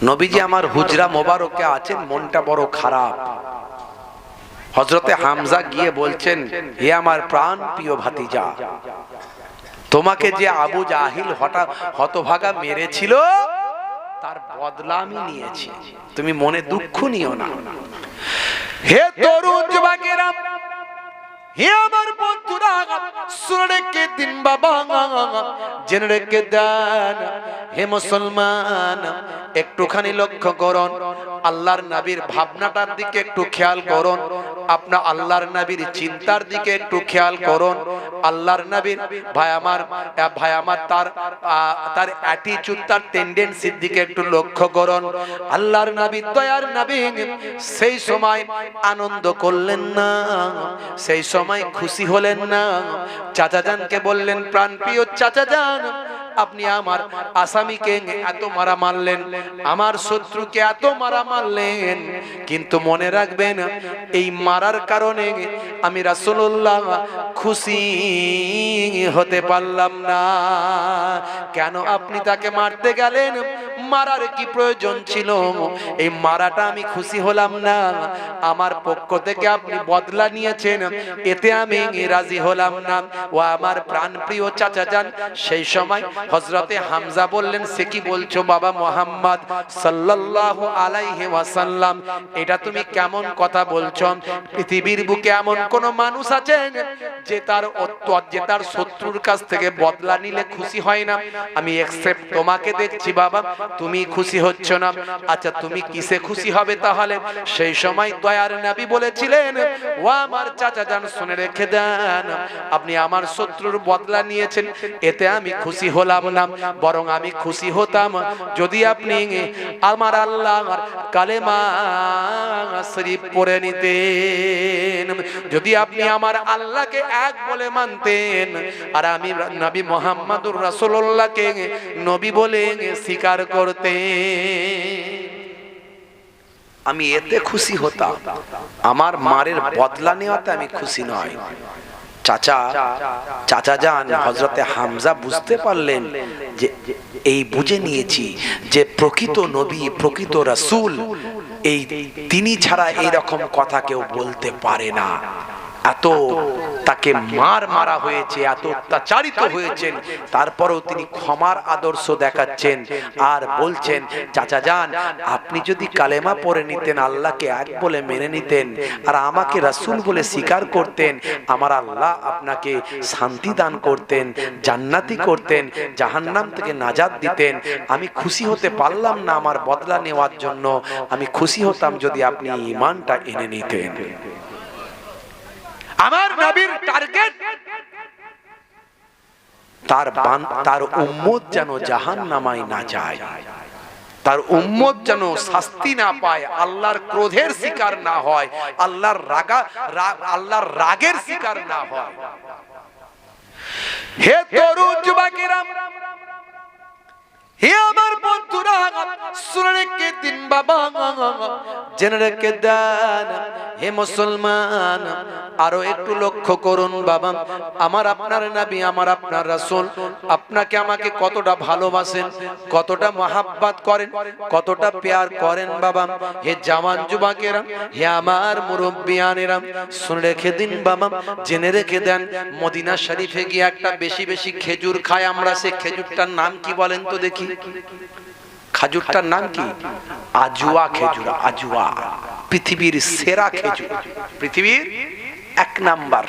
নবীজি আমার হুজরা মোবারকে আছেন, মনটা বড় খারাপ। হযরতে হামজা গিয়ে বলছেন, হে আমার প্রাণ প্রিয় ভাতিজা, তোমাকে যে আবু জাহিল হতভাগা মেরেছিল তার বদলা আমি নিয়েছি, তুমি মনে দুঃখ নিও না। হে তরুণ যুবকেরা, হে আমার বন্ধুরা, শুনে রেখে দিন বাবা, জেনে রেখে দেন। হে মুসলমান, একটুখানি লক্ষ্য করুন, আল্লাহর নবীর ভাবনাটার দিকে একটু খেয়াল করুন, আপনার আল্লাহর নবীর চিন্তার দিকে একটু খেয়াল করুন। আল্লাহর নবীর ভাই আমার তার অ্যাটিটিউড, তার টেন্ডেন্সির দিকে একটু লক্ষ্য করুন। আল্লাহর নবী, দয়ার নবী সেই সময় আনন্দ করলেন না, সেই সময় খুশি হলেন না। চাচা জানকে বললেন, প্রাণ প্রিয় চাচা জান, আপনি আমার আসামিকে এত মারা মারলেন, আমার শত্রুকে এত মারা মারলেন, কিন্তু মনে রাখবেন এই মারার কারণে আমি রাসূলুল্লাহ খুশি হতে পারলাম না। কেন আপনি তাকে মারতে গেলেন? মারার কি প্রয়োজন ছিল? এই মারাটা আমি খুশি হলাম না। আমার পক্ষ থেকে আপনি বদলা নিয়েছেন, এতে আমি রাজি হলাম না। ও আমার প্রাণ প্রিয় চাচা যান, সেই সময় হযরতে হামজা বললেন, সে কি বলছো বাবা মুহাম্মদ সাল্লাল্লাহু আলাইহি ওয়াসাল্লাম, এটা তুমি কেমন কথা বলছো? পৃথিবীর বুকে এমন কোন মানুষ আছেন যে তার শত্রুর কাছ থেকে বদলা নিলে খুশি হয় না? আমি একসেপ্ট তোমাকে দেখছি বাবা, তুমি খুশি হচ্ছ না। আচ্ছা, তুমি কিসে খুশি হবে তাহলে? সেই সময় দয়ার নবী বলেছিলেন, ও আমার চাচা জান, শুনে রেখে দেন, আপনি আমার শত্রুর বদলা নিয়েছেন, এতে আমি খুশি হলাম না। বরং আমি খুশি হতাম যদি আপনি আমার আল্লাহর কালেমা শরীফ পড়ে নিতেন, যদি আপনি আমার আল্লাহকে এক বলে মানতেন, আর আমি নবী মুহাম্মদুর রাসূলুল্লাহকে নবী বলে স্বীকার করতেন, আমি এতে খুশি হতাম। আমার মারের বদলা নেওয়াতে আমি খুশি নয়। চাচা যান হযরতে হামজা বুঝতে পারলেন যে এই বুঝে নিয়েছি যে প্রকৃত নবী, প্রকৃত রাসূল, এই তিনি ছাড়া এরকম কথা কেউ বলতে পারে না। এত তাকে মারা হয়েছে, এত অত্যাচারিত হয়েছেন, তারপরেও তিনি ক্ষমার আদর্শ দেখাচ্ছেন আর বলছেন, চাচা যান, আপনি যদি কালেমা পড়ে নিতেন, আল্লাহকে এক বলে মেনে নিতেন, আর আমাকে রাসূল বলে স্বীকার করতেন, আমার আল্লাহ আপনাকে শান্তি দান করতেন, জান্নাতি করতেন, জাহান্নাম থেকে নাজাত দিতেন। আমি খুশি হতে পারলাম না আমার বদলা নেওয়ার জন্য, আমি খুশি হতাম যদি আপনি ঈমানটা এনে নিতেন। আমার নবীর টার্গেট তার উম্মত যেন জাহান্নামায় না যায়, তার উম্মত যেন শাস্তি না পায়, আল্লাহর ক্রোধের শিকার না হয়, আল্লাহর রাগের শিকার না হয়। হে তরুণ যুবকেরা, হে আমার বন্ধুরা, শুনে রেখে দিন বাবা, জেনে রেখে দেন। হে মুসলমান, আরো একটু লক্ষ্য করুন বাবা, আমার আপনার নবী, আমার আপনার রাসূল আপনাকে আমাকে কতটা ভালোবাসেন, কতটা মহাব্বত করেন, কতটা প্যার করেন বাবা। হে জওয়ান যুবকেরা, হে আমার মুরব্বিয়ানেরা, শুনে রেখে দিন বাবা, জেনে রেখে দেন। মদিনা শরীফে গিয়ে একটা বেশি বেশি খেজুর খাই আমরা, সেই খেজুরটার নাম কি বলেন তো দেখি? খেজুরটার নাম কি? আজওয়া খেজুর। আজওয়া পৃথিবীর সেরা খেজুর, পৃথিবীর এক নাম্বার,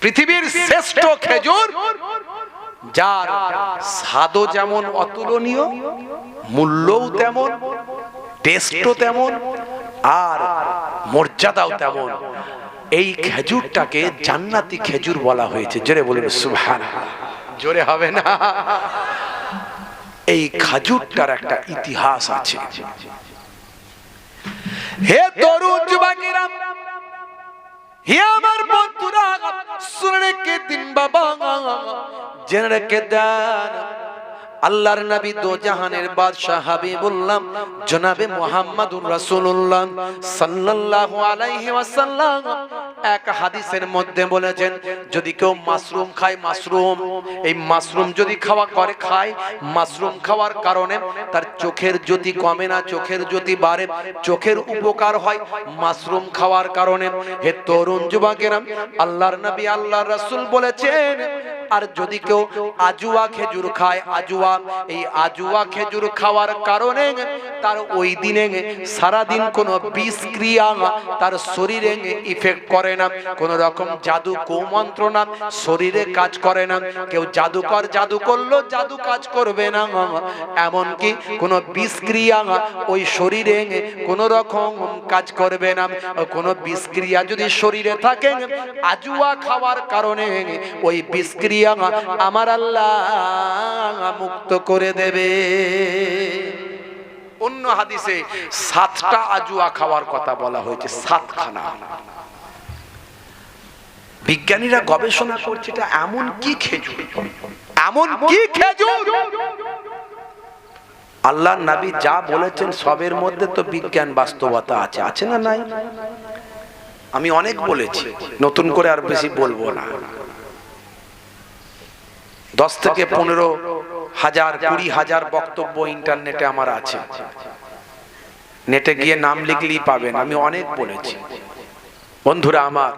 পৃথিবীর শ্রেষ্ঠ খেজুর, যার স্বাদও যেমন অতুলনীয়, মূল্যও তেমন, টেস্টও তেমন, আর মর্যাদাও তেমন। এই খেজুরটাকে জান্নাতি খেজুর বলা হয়েছে। জোরে বলুন সুবহানাল্লাহ। জোরে হবে না? এই খেজুরটার একটা ইতিহাস আছে। হে তরুণ যুবকেরা, হে আমার বন্ধুরা, শুনে রেখে দিন বাবা, জেনে রেখে দেন। আল্লাহর নবী দো জাহানের বাদশা হাবিবুল্লাহ জনাবে মুহাম্মদুর রাসূলুল্লাহ সাল্লাল্লাহু আলাইহি ওয়াসাল্লাম এক হাদিসের মধ্যে বলেছেন যদি কেউ মাশরুম খায়, মাশরুম, এই মাশরুম যদি খায়, মাশরুম খাওয়ার কারণে তার চোখের জ্যোতি কমে না, চোখের জ্যোতি বাড়ে, চোখের উপকার হয় মাশরুম খাওয়ার কারণে। হে তরুণ যুবকেরা, আল্লাহর নবী আল্লাহর রাসূল বলেছেন আর যদি কেউ আজুয়া খেজুর খায়, আজুয়া, এই আজুয়া খেজুর খাওয়ার কারণে তার ওই দিনে সারা দিন কোনো বিষ ক্রিয়া তার শরীরে ইফেক্ট করে না, কোন রকম জাদু কুমন্ত্রণা শরীরে কাজ করে না, কেউ জাদুকর জাদু করলো জাদু কাজ করবে না, এমনকি কোন বিষ ক্রিয়া ওই শরীরে কোন রকম কাজ করবে না। কোন বিষ ক্রিয়া যদি শরীরে থাকে, আজুয়া খাওয়ার কারণে ওই বিষ ক্রিয়া আমার আল্লাহ মুক্ত করে দেবে। অন্য হাদিসে 7টা আজুয়া খাওয়ার কথা বলা হয়েছে, 7খানা। বিজ্ঞানীরা গবেষণা করছে এটা এমন কি খেজুর, এমন কি খেজুর, আল্লাহর নবী যা বলেছেন সবের মধ্যে তো বিজ্ঞান বাস্তবতা আছে, আছে না নাই? আমি অনেক বলেছি, নতুন করে আর বেশি বলবো না। 10 থেকে 15,000 20,000 বক্তব্য ইন্টারনেটে আমার আছে, নেটে গিয়ে নাম লিখলেই পাবেন। আমি অনেক বলেছি। বন্ধুরা আমার,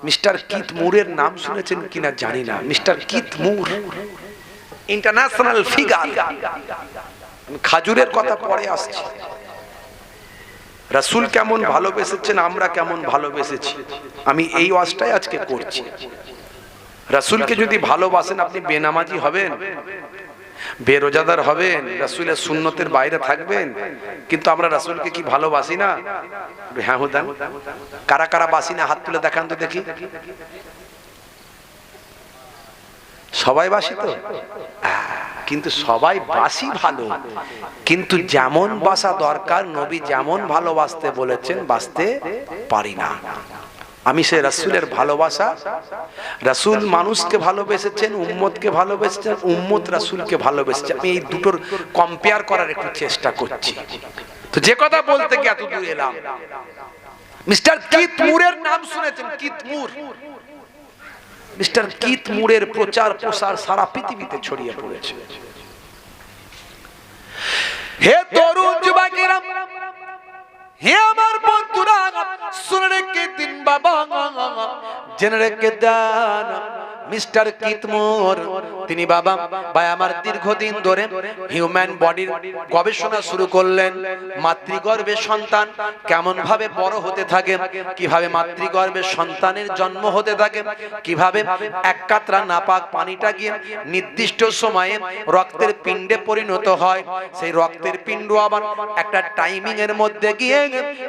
মিস্টার কিথ মুরের নাম শুনেছেন কিনা জানি না। মিস্টার কিথ মুর ইন্টারন্যাশনাল ফিগার। খাজুরের কথা পরে আসছে। রাসূল কেমন ভালোবেসেছেন, আমরা কেমন ভালোবেসেছি, আমি এই ওয়াজটাই আজকে করছি। রাসূলকে যদি ভালোবাসেন আপনি বেনামাজি হবেন, বেরোজাদার হবেন, রাসূলের সুন্নতের বাইরে থাকবেন, কিন্তু আমরা রাসূলকে কি ভালোবাসি না? হ্যাঁ হুদান, কারা কারা বাসি না হাত তুলে দেখান তো দেখি। সবাই বাসি তো, কিন্তু সবাই বাসি ভালো, কিন্তু যেমন বাসা দরকার নবী যেমন ভালোবাসতে বলেছেন বাসতে পারি না। আমি সে রাসূলের ভালোবাসা, রাসূল মানুষকে ভালোবেসেছেন, উম্মতকে ভালোবেসেছেন, উম্মত রাসূলকে ভালোবেসেছে, আমি এই দুটোর কম্পেয়ার করার একটু চেষ্টা করছি। তো যে কথা বলতে গিয়ে এত দূর এলাম। মিস্টার কিথ মুরের নাম শুনেছেন? কিথ মুর, মিস্টার কিথ মুরের প্রচার প্রসার সারা পৃথিবীতে ছড়িয়ে পড়েছে। হে তরুণ যুবকেরা, হে আমার বন্ধুরা, শুনে রেখে দিন বাবা, জেনে রেখে দেন, মিস্টার কিথ মুর তিনি বাবা ভাই আমার দীর্ঘদিন ধরে হিউম্যান বডির গবেষণা শুরু করলেন। মাতৃগর্ভে সন্তান কেমন ভাবে বড় হতে থাকে, কিভাবে মাতৃগর্ভে সন্তানের জন্ম হতে থাকে, কিভাবে এক কাতরা নাপাক পানিটা গিয়ে নির্দিষ্ট সময়ে রক্তের পিণ্ডে পরিণত হয়, সেই রক্তের পিণ্ড আবার একটা টাইমিং এর মধ্যে গিয়ে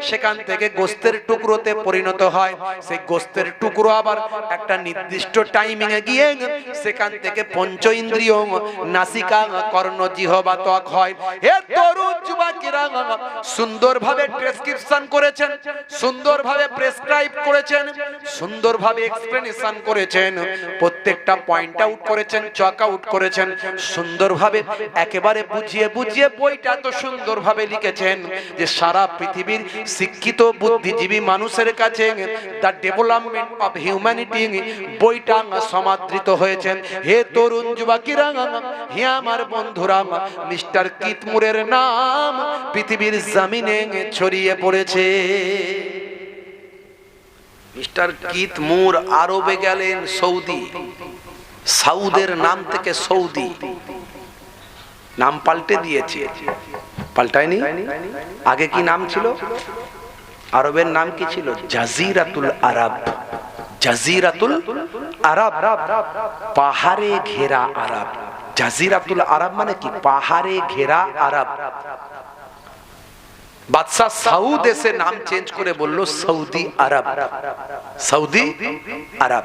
সেখান থেকে গোস্তের টুকরোতে পরিণত হয়, সেই গোস্তের টুকরো আবার একটা নির্দিষ্ট টাইমিং এ গিয়ে সেখান থেকে পঞ্চ ইন্দ্রিয় নাসিকা কর্ণ জিহ্বা ত্বক হয়। হে তরুণ যুবকেরা, সুন্দরভাবে প্রেসক্রিপশন করেছেন, সুন্দরভাবে প্রেসক্রাইব করেছেন, সুন্দরভাবে এক্সপ্লেনেশন করেছেন, প্রত্যেকটা পয়েন্ট আউট করেছেন, চক আউট করেছেন, সুন্দরভাবে একেবারে বুঝিয়ে বুঝিয়ে বইটা তো সুন্দরভাবে লিখেছেন যে সারা পৃথিবীর শিক্ষিত বুদ্ধিজীবী মানুষের কাছে দ্য ডেভেলপমেন্ট অফ হিউম্যানিটি বইটা সমাদৃত হয়েছেন। হে তরুণ যুবকেরা, হে আমার বন্ধুরা, মিস্টার কিথ মুরের নাম পৃথিবীর জমিনে ছড়িয়ে পড়েছে। মিস্টার কিথ মুর আরবে গেলেন, সৌদি, সাউদের নাম থেকে সৌদি নাম পাল্টে দিয়েছে, পাল্টায়নি? আগে কি নাম ছিল? আরবের নাম কি ছিল? জাজিরাতুল আরব। জাজিরাতুল আরব, পাহাড়ে ঘেরা আরব। জাজিরাতুল আরব মানে কি? পাহাড়ে ঘেরা আরব। বাদশাহ সাউদ এসে নাম চেঞ্জ করে বলল সৌদি আরব। সৌদি আরব।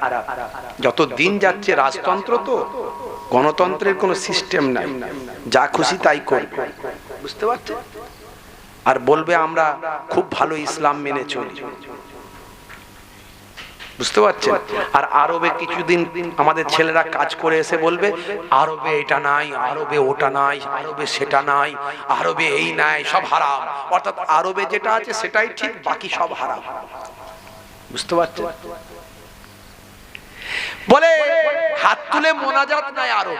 যত দিন যাচ্ছে রাজতন্ত্র তো, গণতন্ত্রের কোনো সিস্টেম নাই, যা খুশি তাই করবে, বুঝতে পারছেন? আর বলবে আমরা খুব ভালো ইসলাম মেনে চলি, বুঝতে পারছেন? আর আরবে কিছুদিন আমাদের ছেলেরা কাজ করে এসে বলবে আরবে এটা নাই, আরবে ওটা নাই, আরবে সেটা নাই, আরবে এই নাই, সব হারাম। অর্থাৎ আরবে যেটা আছে সেটাই ঠিক, বাকি সব হারাম। বুঝতে পারছেন? বলে হাত তুলে মোনাজাত নাই আরো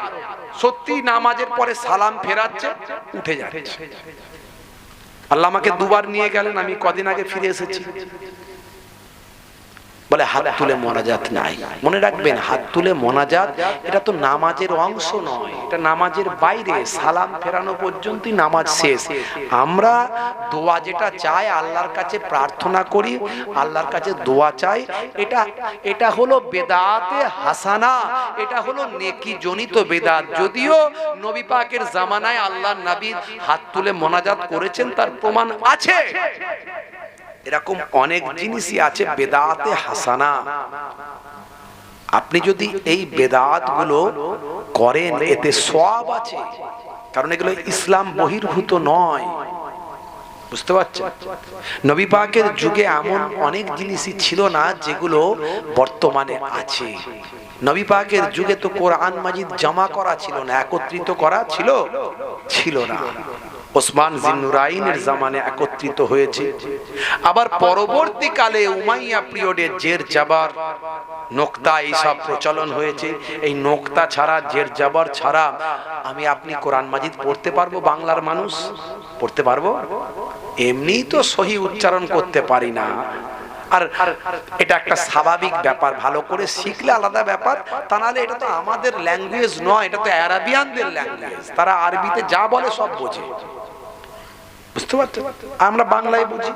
সত্যি নামাজের পরে সালাম ফেরাচ্ছে, উঠে যাচ্ছে। আল্লাহ আমাকে দুবার নিয়ে গেলেন, আমি কদিন আগে ফিরে এসেছি। বলে হাত তুলে মোনাজাত নাই। মনে রাখবেন, হাত তুলে মোনাজাত এটা তো নামাজের অংশ নয়, এটা নামাজের বাইরে। সালাম ফেরানো পর্যন্তই নামাজ শেষ। আমরা দোয়া যেটা চাই, আল্লাহর কাছে প্রার্থনা করি, আল্লাহর কাছে দোয়া চাই, এটা হলো বেদাতে হাসানা, এটা হলো নেকি জনিত বেদাত। যদিও নবী পাকের জামানায় আল্লাহর নবী হাত তুলে মোনাজাত করেছেন, তার প্রমাণ আছে। এরকম অনেক জিনিসই আছে বেদাতে হাসানা। আপনি যদি এই বেদাত গুলো করেন, এতে সওয়াব আছে, কারণ এগুলো ইসলাম বহির্ভূত নয়। বুঝতে পারছেন? নবী পাকের যুগে এমন অনেক জিনিসই ছিল না যেগুলো বর্তমানে আছে। নবী পাকের যুগে তো কোরআন মাজিদ জমা করা ছিল না, একত্রিত করা ছিল না। ওসমান জিন্নুরাইনের জামানে একত্রিত হয়েছে। আবার পরবর্তীকালে উমাইয়া পিরিয়ডে জের জাবার, নোক্তা এইসব প্রচলন হয়েছে। এই নোক্তা ছাড়া, জের জাবার ছাড়া আমি আপনি কোরআন মাজিদ পড়তে পারবো? বাংলার মানুষ পড়তে পারবো? এমনি তো সহি উচ্চারণ করতে পারি না। আর এটা একটা স্বাভাবিক ব্যাপার, ভালো করে শিখলে আলাদা ব্যাপার। তা নাহলে এটা তো আমাদের ল্যাঙ্গুয়েজ নয়, এটা তো আরাবিয়ানদের ল্যাঙ্গুয়েজ। তারা আরবিতে যা বলে সব বোঝে। বুঝতে পারছেন? আমরা বাংলায় বুঝি,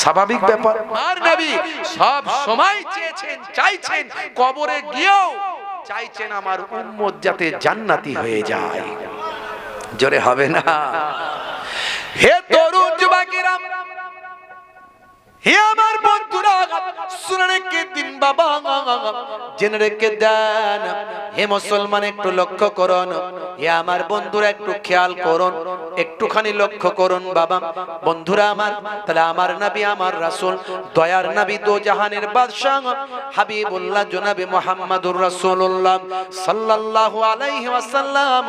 স্বাভাবিক ব্যাপার। আর নবী সব সময় চেয়েছেন, চাইছেন, কবরে গিয়েও চাইছেন আমার উম্মত যাতে জান্নাতি হয়ে যায়। জোরে হবে না? হে তরুণ যুবকেরা, হে আমার বন্ধুরা, শুনে রেখে দিন বাবা, জেনে রেখে দেন। হে মুসলমান, একটু লক্ষ্য করুন। হে আমার বন্ধুরা, একটু খেয়াল করুন, একটুখানি লক্ষ্য করুন বাবা বন্ধুরা আমার। তাহলে আমার নবী, আমার রাসূল, দয়ার নবী, দো জাহানের বাদশাহ হাবিবুল্লাহ জনাবে মুহাম্মদুর রাসূলুল্লাহ সাল্লাল্লাহু আলাইহি ওয়াসাল্লাম,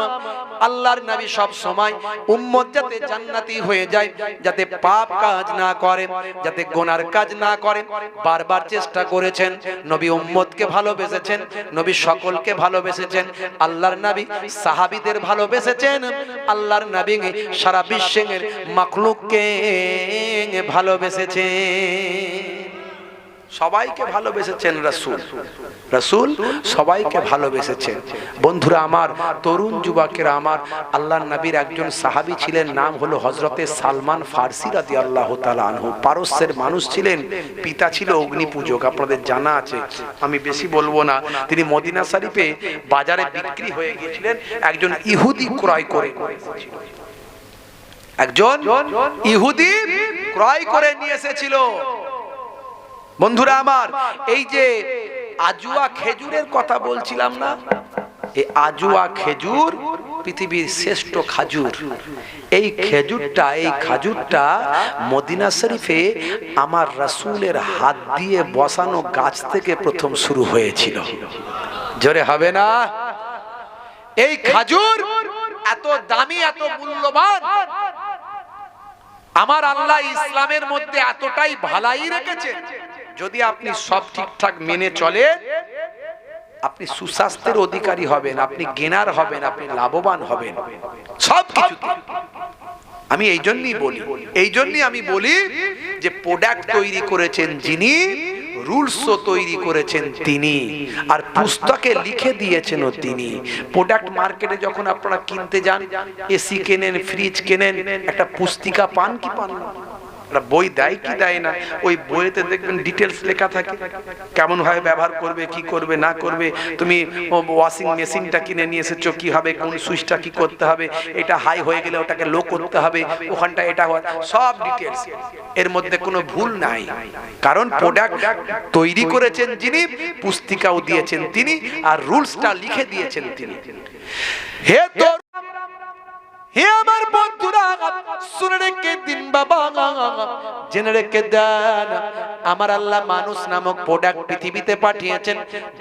আল্লাহর নবী সব সময় উম্মত যাতে জান্নাতি হয়ে যায়, যাতে পাপ কাজ না করে, যাতে গুনার কাজ না করে, বারবার চেষ্টা করেছেন। নবী উম্মতকে ভালোবেসেছেন, নবী সকলকে ভালোবেসেছেন। আল্লাহর নবী সাহাবীদের ভালোবেসেছেন, আল্লাহর নবী সারা বিশ্বের মাখলুককে ভালোবেসেছেন। সবাইকে ভালোবেসেছেন রাসূল সবাইকে ভালোবেসেছেন। বন্ধুরা আমার, তরুণ যুবকেরা আমার, আল্লাহর নবীর একজন সাহাবী ছিলেন, নাম হলো হযরতে সালমান ফারসি রাদিয়াল্লাহু তাআলা আনহু। পারস্যের মানুষ ছিলেন, পিতা ছিল অগ্নি পূজক, আপনাদের জানা আছে, আমি বেশি বলবো না। তিনি মদিনা শরীফে বাজারে বিক্রি হয়ে গিয়েছিলেন, একজন ইহুদি ক্রয় করে, একজন ইহুদি ক্রয় করে নিয়ে এসেছিল। বন্ধুরা আমার, এই যে আজুয়া খেজুরের কথা বলছিলাম না, এই আজুয়া খেজুর পৃথিবীর শ্রেষ্ঠ খাজুর। এই খাজুরটা মদিনা শরীফে আমার রাসূলের হাত দিয়ে বসানো গাছ থেকে প্রথম শুরু হয়েছিল। জোরে হবে না? এই খাজুর এত দামি, এত মূল্যবান, আমার আল্লাহ ইসলামের মধ্যে এতটাই ভালাই রেখেছেন, যদি আপনি সব ঠিকঠাক মেনে চলেন, আপনি সুস্বাস্থ্যের অধিকারী হবেন, আপনি গেনার হবেন, আপনি লাভবান হবেন সব কিছু। আমি এই জন্যই আমি বলি যে প্রোডাক্ট তৈরি করেছেন যিনি, রুলসও তৈরি করেছেন তিনি, আর পুস্তকে লিখে দিয়েছেন তিনি। প্রোডাক্ট মার্কেটে যখন আপনারা কিনতে যান, এসি কেনেন, ফ্রিজ কেনেন, একটা পুস্তিকা পান কি পান না? বই দেয় কি দেয় না? ওই বইতে দেখবেন ডিটেলস লেখা থাকে, কেমন ভাবে ব্যবহার করবে, কি করবে না করবে। তুমি ওয়াশিং মেশিনটা কিনে নিয়ে এসেছো, কি হবে, কোন সুইচটা কি করতে হবে, এটা হাই হয়ে গেলে ওটাকে লো করতে হবে, ওখানটা এটা সব ডিটেলস। এর মধ্যে কোনো ভুল নাই, কারণ প্রোডাক্ট তৈরি করেছেন যিনি, পুস্তিকাও দিয়েছেন তিনি, আর রুলসটা লিখে দিয়েছেন তিনি। হে আমার বন্ধুরা, শুনে রেখে দিন বাবা, জেনে রেখে দেন, আমার আল্লাহ মানুষ নামক প্রোডাক্ট পৃথিবীতে পাঠিয়েছেন।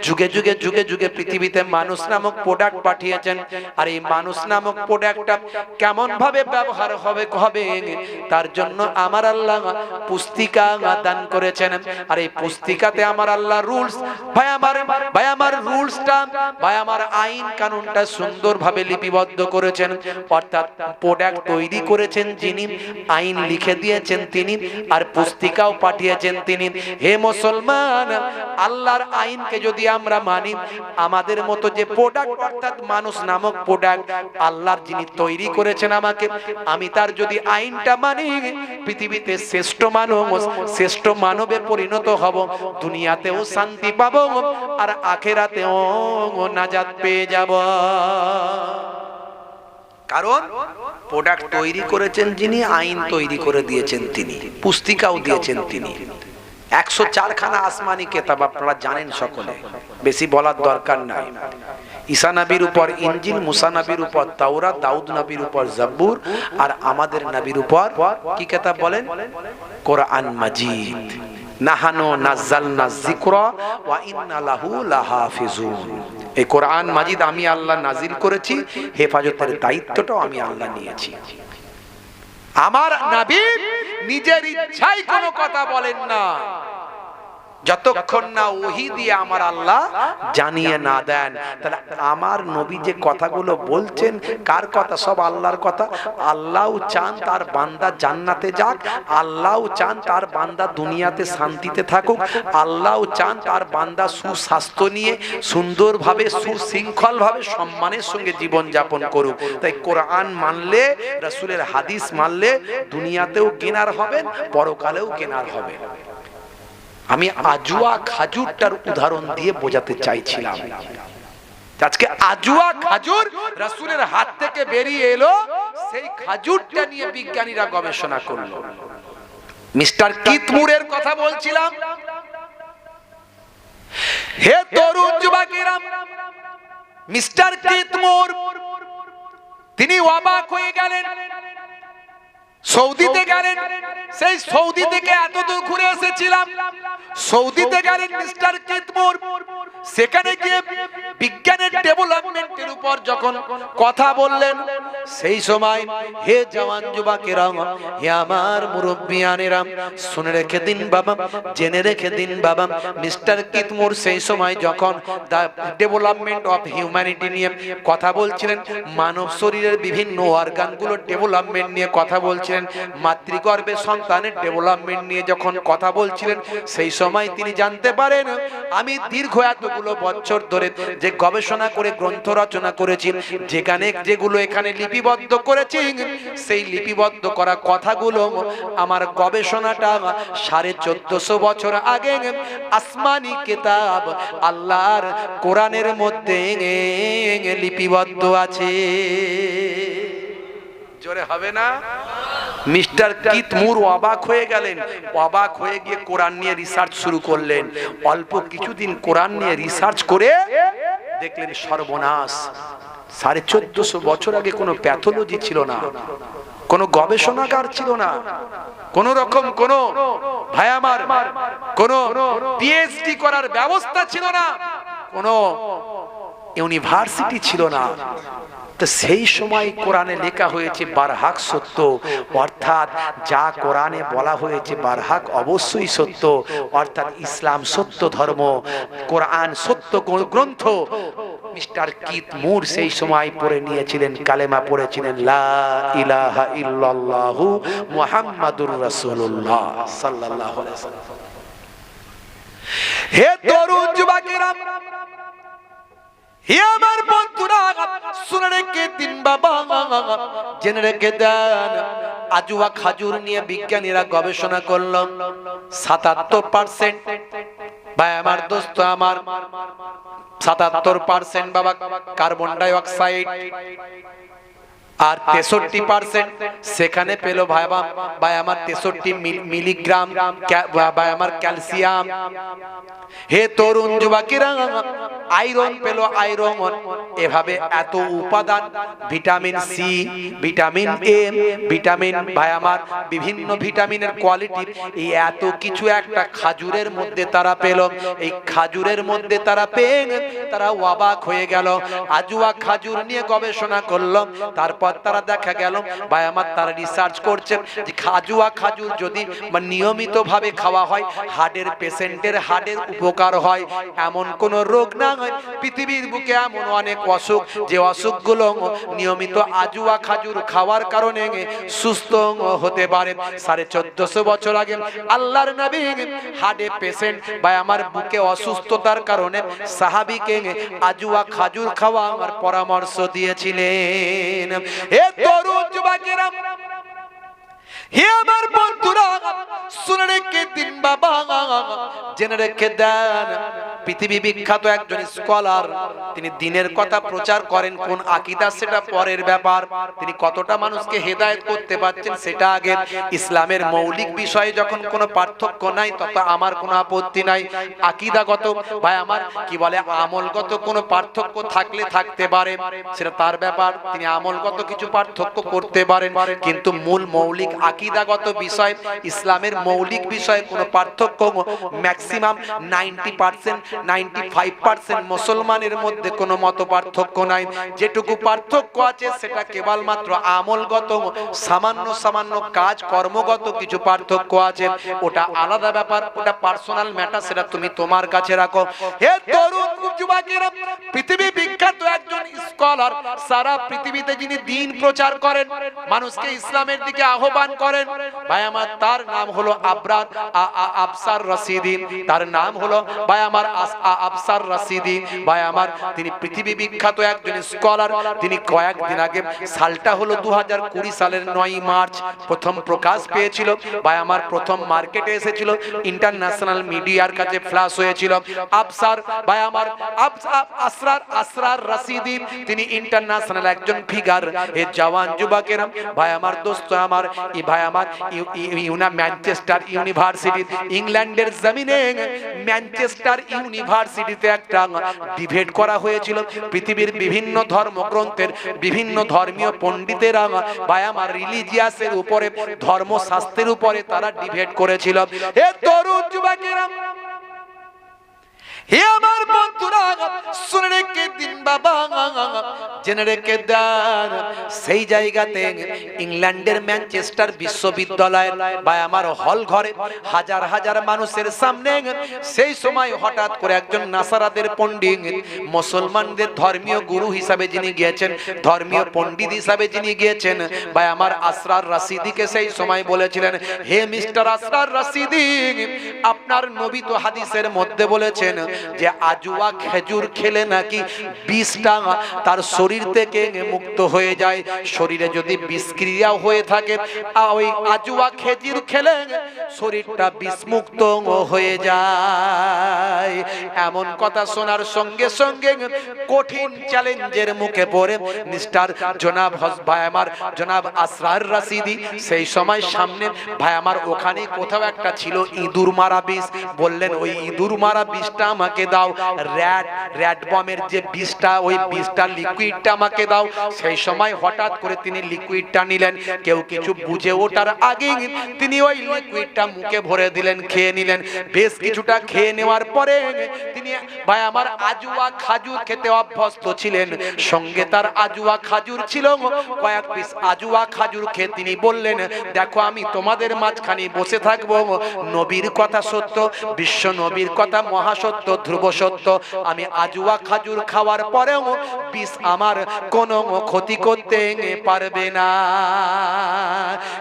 যুগে যুগে যুগে যুগে পৃথিবীতে মানুষ নামক প্রোডাক্ট পাঠিয়েছেন। আর এই মানুষ নামক প্রোডাক্টটা কেমন ভাবে ব্যবহার হবে তার জন্য আমার আল্লাহ পুস্তিকা দান করেছেন। আর এই পুস্তিকাতে আমার আল্লাহ রুলস, ভাই আমার রুলসটা, ভাই আমার আইন কানুনটা সুন্দরভাবে লিপিবদ্ধ করেছেন। অর্থাৎ প্রোডাক্ট তৈরি করেছেন যিনি, আইন লিখে দিয়েছেন তিনি, আর পুস্তিকাও পাঠিয়েছেন তিনি। হে মুসলমান, আল্লাহর আইনকে যদি আমরা মানি, আমাদের মতো যে প্রোডাক্ট অর্থাৎ মানুষ নামক প্রোডাক্ট আল্লাহর যিনি তৈরি করেছেন আমাকে, আমি তার যদি আইনটা মানি, পৃথিবীতে শ্রেষ্ঠ মানুষ, শ্রেষ্ঠ মানবে পরিণত হব, দুনিয়াতেও শান্তি পাবো আর আখেরাতেও নাজাত পেয়ে যাব। কারণ প্রোডাক্ট তৈরি করেছেন যিনি, আইন তৈরি করে দিয়েছেন তিনি, পুস্তিকাও দিয়েছেন তিনি। 104 খানা আসমানি কেতাব আপনারা জানেন সকলে, বেশি বলার দরকার নাই। ঈসা নবীর উপর ইনজিল, মুসা নবীর উপর তাওরাত, দাউদ নবীর উপর জাবুর, আর আমাদের নবীর উপর কি কিতাব বলেন? কোরআন মাজিদ। নাহানু নাযালনা যিকরা ওয়া ইন্না লাহু লাহাফিজুন। এই কোরআন মাজিদ আমি আল্লাহ নাজিল করেছি, হেফাজতের দায়িত্বটাও আমি আল্লাহ নিয়েছি। আমার নবী নিজের ইচ্ছায় কোনো কথা বলেন না, যতক্ষণ না ওহী দিয়ে আমার আল্লাহ জানিয়ে না দেন। তাহলে আমার নবী যে কথাগুলো বলছেন, কার কথা? সব আল্লাহর কথা। আল্লাহও চান তার বান্দা জান্নাতে যাক, আল্লাহও চান তার বান্দা দুনিয়াতে শান্তিতে থাকুক, আল্লাহও চান তার বান্দা সুস্বাস্থ্য নিয়ে সুন্দরভাবে সুশৃঙ্খলভাবে সম্মানের সঙ্গে জীবন যাপন করুক। তাই কোরআন মানলে, রাসূলের হাদিস মানলে দুনিয়াতেও কেনার হবেন, পরকালেও কেনার হবে। আমি আজুয়া খাজুরটার উদাহরণ দিয়ে বোঝাতে চাইছিলাম। আজকে আজুয়া খাজুর রাসূলের হাত থেকে বেরিয়ে এলো, সেই খাজুরটা নিয়ে বিজ্ঞানীরা গবেষণা করলো। মিস্টার কিথ মুরের কথা বলছিলাম। হে তরুণ যুবকেরা, মিস্টার কিথ মুর তিনি অবাক হয়ে গেলেন। সৌদিতে গেলেন, সেই সৌদি থেকে এত দূর ঘুরে এসেছিলাম। সৌদিতে গেলেন মিস্টার কিথ মুর, সেখানে গিয়ে বিজ্ঞানের ডেভেলপমেন্টের উপর যখন কথা বললেন, সেই সময় হে জওয়ান যুবকেরা, হে আমার মুরব্বিয়ানেরা, শুনে রেখে দিন বাবা, জেনে রেখে দিন বাবা, মিস্টার কিথ মুর সেই সময় যখন দা ডেভেলপমেন্ট অফ হিউম্যানিটি নিয়ে কথা বলছিলেন, মানব শরীরের বিভিন্ন অর্গানগুলো ডেভেলপমেন্ট নিয়ে কথা বলছিলেন, মাতৃগর্ভে সন্তানের ডেভেলপমেন্ট নিয়ে যখন কথা বলছিলেন, সেই সময় তিনি জানতে পারেন আমি দীর্ঘ এতগুলো বছর ধরে যে গবেষণা করে গ্রন্থ রচনা করেছি, যেখানে যেগুলো এখানে লিপিবদ্ধ করেছি, সেই লিপিবদ্ধ করা কথাগুলো আমার গবেষণাটা 1450 বছর আগে আসমানি কিতাব আল্লাহর কোরআনের মধ্যে লিপিবদ্ধ আছে। জোরে হবে না? মিস্টার কিথ মুর অবাক হয়ে গেলেন। অবাক হয়ে গিয়ে কোরআন নিয়ে রিসার্চ শুরু করলেন। অল্প কিছুদিন কোরআন নিয়ে রিসার্চ করে দেখলেন সর্বনাশ। 1450 বছর আগে কোনো প্যাথোলজি ছিল না, কোনো গবেষণাগার ছিল না, কোন রকম কোন ভাই আমার কোন পিএইচডি করার ব্যবস্থা ছিল না, কোন ইউনিভার্সিটি ছিল না। তো সেই সময় কোরআনে লেখা হয়েছে বারহাক সত্য, অর্থাৎ যা কোরআনে বলা হয়েছে বারহাক অবশ্যই সত্য, অর্থাৎ ইসলাম সত্য ধর্ম, কোরআন সত্য গ্রন্থ। মিস্টার কিথ মুর সেই সময় পড়ে নিয়েছিলেন, কালেমা পড়েছিলেন লা ইলাহা ইল্লাল্লাহু মুহাম্মাদুর রাসূলুল্লাহ সাল্লাল্লাহু আলাইহি ওয়াসাল্লাম। হে তরুণ যুবকেরা, হে আমার বন্ধুরা, শুনে রেখে দিন বাবা, জেনে রেখে দেন, আজুয়া খাজুর নিয়ে বিজ্ঞানীরা গবেষণা করলো। 77% ভাই আমার দোস্ত আমার, 77% বাবা কার্বন ডাই অক্সাইড, আর 63% সেখানে পেল ভাই আমার 63 মিলিগ্রাম ভাই আমার ক্যালসিয়াম। হে তরুণ যুবকেরা, আয়রন পেল আয়রন। এভাবে এত উপাদান, vitamin C, vitamin A, vitamin ভাই আমার বিভিন্ন ভিটামিনের কোয়ালিটি, এই এত কিছু একটা খাজুরের মধ্যে তারা পেল। এই খাজুরের মধ্যে তারা পেয়ে তারা অবাক হয়ে গেল। আজুয়া খাজুর নিয়ে গবেষণা করলো। তারপর তারা দেখা গেল ভাই আমার তারা রিসার্চ করছে যে আজুয়া খাজুর যদি নিয়মিত ভাবে খাওয়া হয় হার্টের পেশেন্টের হার্টের উপকার হয়, এমন কোন রোগ না হয়। পৃথিবীর বুকে এমন অনেক অসুখ, যে অসুখগুলো নিয়মিত আজুয়া খাজুর খাওয়ার কারণে সুস্থ হতে পারে। 1450 বছর আগে আল্লাহর নবী হার্টের পেশেন্ট ভাই আমার বুকে অসুস্থতার কারণে সাহাবীকে আজুয়া খাজুর খাওয়া আমার পরামর্শ দিয়েছিলেন। হে তরুণ যুবকেরা, হে আমার বন্ধুরা, শুনে রেখে দিন বাবা, জেনে রেখে দেন। পৃথিবী বিখ্যাত একজন স্কলার, তিনি দ্বীনের কথা প্রচার করেন। কোন আকীদা সেটা পরের ব্যাপার, তিনি কতটা মানুষকে হেদায়েত করতে পারছেন সেটা আগে। ইসলামের মৌলিক বিষয়ে যখন কোনো পার্থক্য নাই তত আমার কোনো আপত্তি নাই। আকীদাগত ভাই আমার কি বলে আমলগত কোনো পার্থক্য থাকলে থাকতে পারে, সেটা তার ব্যাপার, তিনি আমলগত কিছু পার্থক্য করতে পারেন। কিন্তু মূল মৌলিক আকীদাগত বিষয়, ইসলামের মৌলিক বিষয়ে কোনো পার্থক্য ম্যাক্সিমাম 90% 95% মুসলমানের মধ্যে কোনো মত পার্থক্য নাই। যেটুকু পার্থক্য আছে সেটা কেবলমাত্র আমলগত, সামান্য সামান্য কাজ কর্মগত কিছু পার্থক্য আছে, ওটা আলাদা ব্যাপার, ওটা পার্সোনাল ম্যাটার, সেটা তুমি তোমার কাছে রাখো। হে তরুণ যুবকেরা, পৃথিবী বিখ্যাত একজন স্কলার, সারা পৃথিবীতে যিনি দ্বীন প্রচার করেন, মানুষকে ইসলামের দিকে আহ্বান করেন ভাই আমার, তার নাম হলো আফসার রাশিদি। তার নাম হলো ভাই আমার আফসার রাশিদি ভাই আমার। তিনি পৃথিবী বিখ্যাত একজন স্কলার। তিনি কয়েকদিন আগে, সালটা হলো 2020 সালের 9 মার্চ প্রথম প্রকাশ পেয়েছিল ভাই আমার, প্রথম মার্কেটে এসেছিল, ইন্টারন্যাশনাল মিডিয়ার কাছে ফ্ল্যাশ হয়েছিল। আফসার ভাই আমার আসরার রাশিদি, তিনি ইন্টারন্যাশনাল একজন ফিগার। এ জওয়ান যুবকেরা ভাই আমার, দোস্ত আমার, ভাই আমার ম্যানচেস্টার ইউনিভার্সিটি, ইংল্যান্ডের জমিনে ম্যানচেস্টার ইউনিভার্সিটিতে একটা ডিবেট করা হয়েছিল। পৃথিবীর বিভিন্ন ধর্মগ্রন্থের বিভিন্ন ধর্মীয় পণ্ডিতেরা ভাই আমার রিলিজিয়াসের উপরে, ধর্মশাস্ত্রের উপরে তারা ডিবেট করেছিল। হে তরুণ যুবকেরা, হে আমার বন্ধুরা, শুনে রেখে দিন বাবা, জেনে রেখে দেন। সেই জায়গাতে ইংল্যান্ডের ম্যানচেস্টার বিশ্ববিদ্যালয়ের বা আমার হল ঘরে হাজার হাজার মানুষের সামনে সেই সময় হঠাৎ করে একজন নাসারাদের পণ্ডিত, মুসলমানদের ধর্মীয় গুরু হিসাবে যিনি গিয়েছেন, ধর্মীয় পণ্ডিত হিসাবে যিনি গিয়েছেন ভাই আমার, আসরার রাশিদিকে সেই সময় বলেছিলেন, হে মিস্টার আসরার রাশিদি, আপনার নবী তো হাদিসের মধ্যে বলেছেন যে আজুয়া খেজুর খেলে নাকি বিষটা তার শরীর থেকে মুক্ত হয়ে যায়। শরীরে যদি বিষক্রিয়া হয়ে থাকে, ওই আজুয়া খেজুর খেলে শরীরটা বিষমুক্ত হয়ে যায়। এমন কথা শোনার সঙ্গে সঙ্গে কঠিন চ্যালেঞ্জের মুখে পড়ে মিস্টার জনাব ভাই আমার, জনাব আসরার রাশিদি সেই সময় সামনে ভাই আমার ওখানে কোথাও একটা ছিল ইঁদুর মারা বিষ, বললেন ওই ইঁদুর মারা বিষটা আমাকে দাও, র্যাট বমের যে বিষটা, ওই বিষটা লিকুইডটা আমাকে দাও। সেই সময় হঠাৎ করে তিনি লিকুইডটা নিলেন, কেউ কিছু বুঝে ওঠার আগে তিনি ওই লিকুইডটা মুখে ভরে দিলেন, খেয়ে নিলেন। বেশ কিছুটা খেয়ে নেওয়ার পরে তিনি ভাই আমার আজুয়া খাজুর খেতে অভ্যস্ত ছিলেন, সঙ্গে তার আজুয়া খাজুর ছিল, কয়েক পিস আজুয়া খাজুর খেয়ে তিনি বললেন, দেখো আমি তোমাদের মাঝখানে বসে থাকবো, নবীর কথা সত্য, বিশ্ব নবীর কথা মহাসত্য, ধ্রুব সত্য, আমি আজুয়া খাজুর খাওয়ার পরেও বিষ আমার কোনো ক্ষতি করতে পারবে না।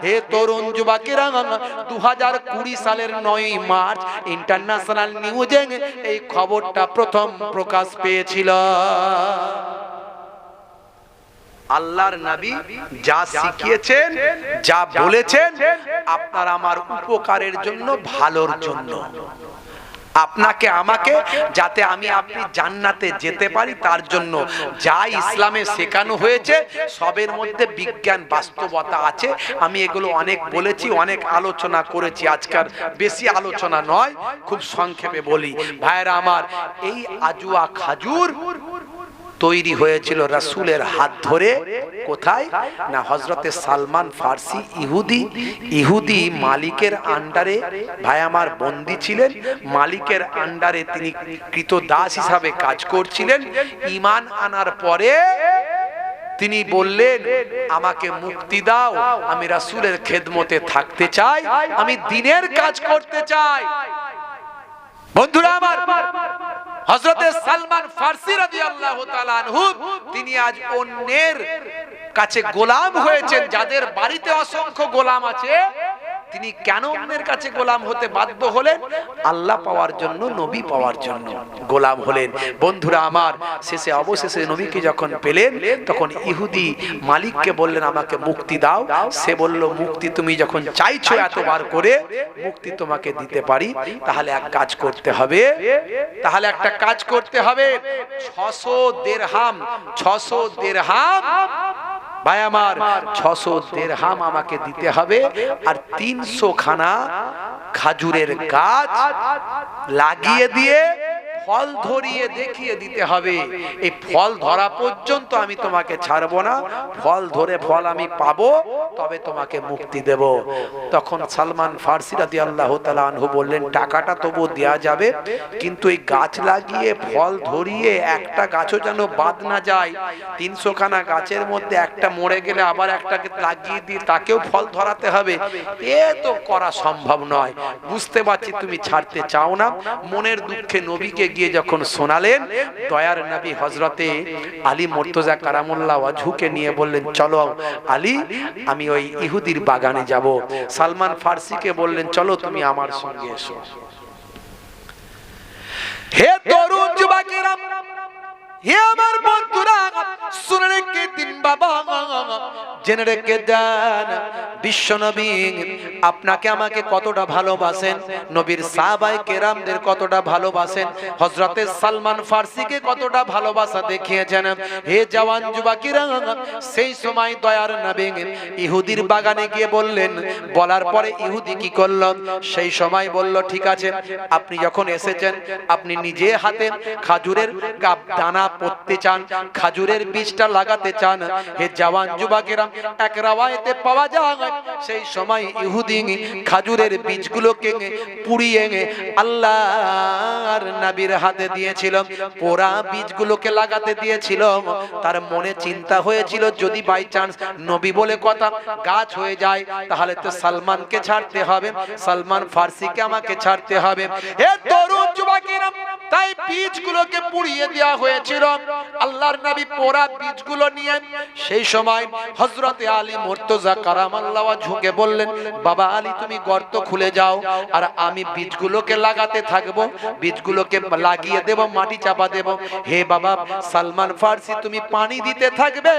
হে তরুণ যুবকেরা, 2020 সালের 9 মার্চ ইন্টারন্যাশনাল নিউজে এই খবরটা প্রথম প্রকাশ পেয়েছিল। আল্লাহর নবী যা শিখিয়েছেন, যা বলেছেন, আপনার আমার উপকারের জন্য, ভালোর জন্য। আপনাকে আমাকে, যাতে আমি আপনি জান্নাতে যেতে পারি, তার জন্য যা ইসলামে শেখানো হয়েছে সবের মধ্যে বিজ্ঞান বাস্তবতা আছে। আমি এগুলো অনেক বলেছি, অনেক আলোচনা করেছি, আজকাল বেশি আলোচনা নয়, খুব সংক্ষেপে বলি। ভাইরা আমার, এই আজুয়া খাজুর তৈরি হয়েছিল রাসূলের হাত ধরে। কোথায় না, হযরতে সালমান ফার্সি ইহুদি মালিকের আন্ডারে, ভাই আমার, বন্দী ছিলেন। মালিকের আন্ডারে তিনি কৃতদাস হিসাবে কাজ করছিলেন। ঈমান আনার পরে তিনি বললেন, আমাকে মুক্তি দাও, আমি রাসূলের খেদমতে থাকতে চাই, আমি দ্বীনের কাজ করতে চাই। বন্ধুরা আমার, হযরতে সালমান ফার্সি রাদিয়াল্লাহু তাআলা আনহু তিনি আজ অন্যের কাছে গোলাম হয়েছেন। যাদের বাড়িতে অসংখ্য গোলাম আছে, তিনি কেন অন্যের কাছে গোলাম হতে বাধ্য হলেন? আল্লাহ পাওয়ার জন্য, নবী পাওয়ার জন্য গোলাম হলেন। বন্ধুরা আমার, শেষে অবশেষে নবীকে যখন পেলেন, তখন ইহুদি মালিককে বললেন, আমাকে মুক্তি দাও। সে বলল, মুক্তি তুমি যখন চাইছো এতবার করে, মুক্তি তোমাকে দিতে পারি। তাহলে একটা কাজ করতে হবে, 600 দিরহাম, ভাই আমার, 600 দিরহাম আমাকে দিতে হবে। আর 300 খানা খাজুরের গাছ লাগিয়ে দিয়ে ফল ধরিয়ে দেখিয়ে দিতে হবে। এই ফল ধরা পর্যন্ত আমি তোমাকে ছাড়বো না, ফল ধরে ফল আমি পাবো, তবে তোমাকে মুক্তি দেব। তখন সালমান ফার্সি রাদিয়াল্লাহু তাআলা আনহু বললেন, টাকাটা তবু দেয়া যাবে, কিন্তু এই গাছ লাগিয়ে ফল ধরিয়ে একটা গাছও যেন বাদ না যায়। 300 খানা গাছের মধ্যে একটা মরে গেলে আবার একটাকে লাগিয়ে দিয়ে তাকেও ফল ধরাতে হবে, এ তো করা সম্ভব নয়। বুঝতে পারছি তুমি ছাড়তে চাও না। মনের দুঃখে নবীকে গিয়ে যখন শোনালেন, দয়ার নবী হযরতে আলী মুর্তজা কারামুল্লাহ ওয়াজহুকে নিয়ে বললেন, চলো আলী, আমি ওই ইহুদির বাগানে যাব। সালমান ফার্সিকে বললেন, চলো তুমি আমার সঙ্গে এসো। হে তরুণ যুবকেরা, হে আমার বন্ধুরা, শুনে রেখে দিন বাবা, জেনে রেখে দেন, বিশ্বনবী আপনাকে আমাকে কতটা ভালোবাসেন, নবীর সাহাবায়ে কেরামদের কতটা ভালোবাসেন, হযরতে সালমান ফার্সিকে কতটা ভালোবাসা দেখিয়েছেন। হে জওয়ান যুবকেরা, সেই সময় দয়ার নবী ইহুদির বাগানে গিয়ে বললেন। বলার পরে ইহুদি কি করল? সেই সময় বলল, ঠিক আছে, আপনি যখন এসেছেন, আপনি নিজে হাতে খাজুরের দানা পড়তে চান, খাজুরের বীজটা লাগাতে চান। হে জওয়ান যুবকেরা, এক রাওয়ায়াতে পাওয়া যায়, সেই সময় ইহুদি খাজুরের বীজগুলোকে পুড়িয়ে আল্লাহর নবীর হাতে দিয়েছিল, পোড়া বীজগুলোকে লাগাতে দিয়েছিল। তার মনে চিন্তা হয়েছিল, যদি বাই চান্স নবী বলে কথা গাছ হয়ে যায়, তাহলে তো সালমানকে ছাড়তে হবে, সালমান ফার্সিকে আমাকে ছাড়তে হবে। হে তরুণ যুবকেরা, তাই বীজগুলোকে পুড়িয়ে দেওয়া হয়েছিল। আল্লাহর নবী পোড়া বীজগুলো নিয়ে সেই সময় হযরতে আলী মুর্তজা কারামাল্লাহ ওয়াজহুকে বললেন, বাবা আলী, তুমি গর্ত খুলে যাও, আর আমি বীজগুলোকে লাগাতে থাকবো, বীজগুলোকে লাগিয়ে দেব, মাটি চাপা দেব। হে বাবা সালমান ফার্সি, তুমি পানি দিতে থাকবে,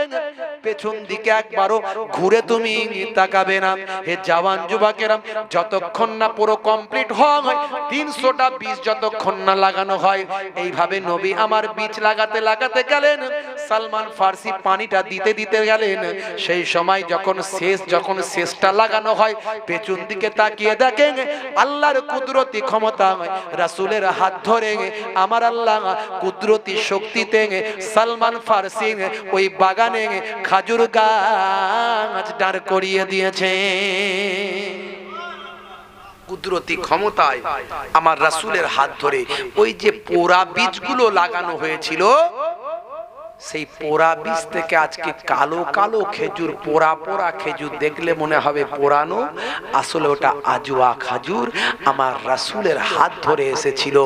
পেছন দিকে একবারও ঘুরে তুমি তাকাবে না। হে জওয়ান যুবকেরা, যতক্ষণ না পুরো কমপ্লিট হয়, 300টা বীজ যতক্ষণ না লাগানো হয়, এইভাবে নবী আমার বীজ লাগাতে লাগাতে গেলেন, সালমান ফার্সি পানিটা দিতে দিতে গেলেন। সেই সময় যখন শেষটা লাগানো হয়, পেছন দিকে তাকিয়ে দেখেন আল্লাহর কুদরতি ক্ষমতা, রাসূলের হাত ধরে আমার আল্লাহ কুদরতি শক্তিতে সালমান ফার্সি ওই বাগানে খাজুর গাছ দাঁড় করিয়ে দিয়েছে। কুদরতি ক্ষমতায় আমার রাসূলের হাত ধরে ওই যে পোড়া বীজগুলো লাগানো হয়েছিল, সেই পোড়া বীজ থেকে আজকে কালো কালো খেজুর, পোড়া পোড়া খেজুর দেখলে মনে হবে পোড়ানো, আসলে ওটা আজওয়া খাজুর আমার রাসূলের হাত ধরে এসেছিল,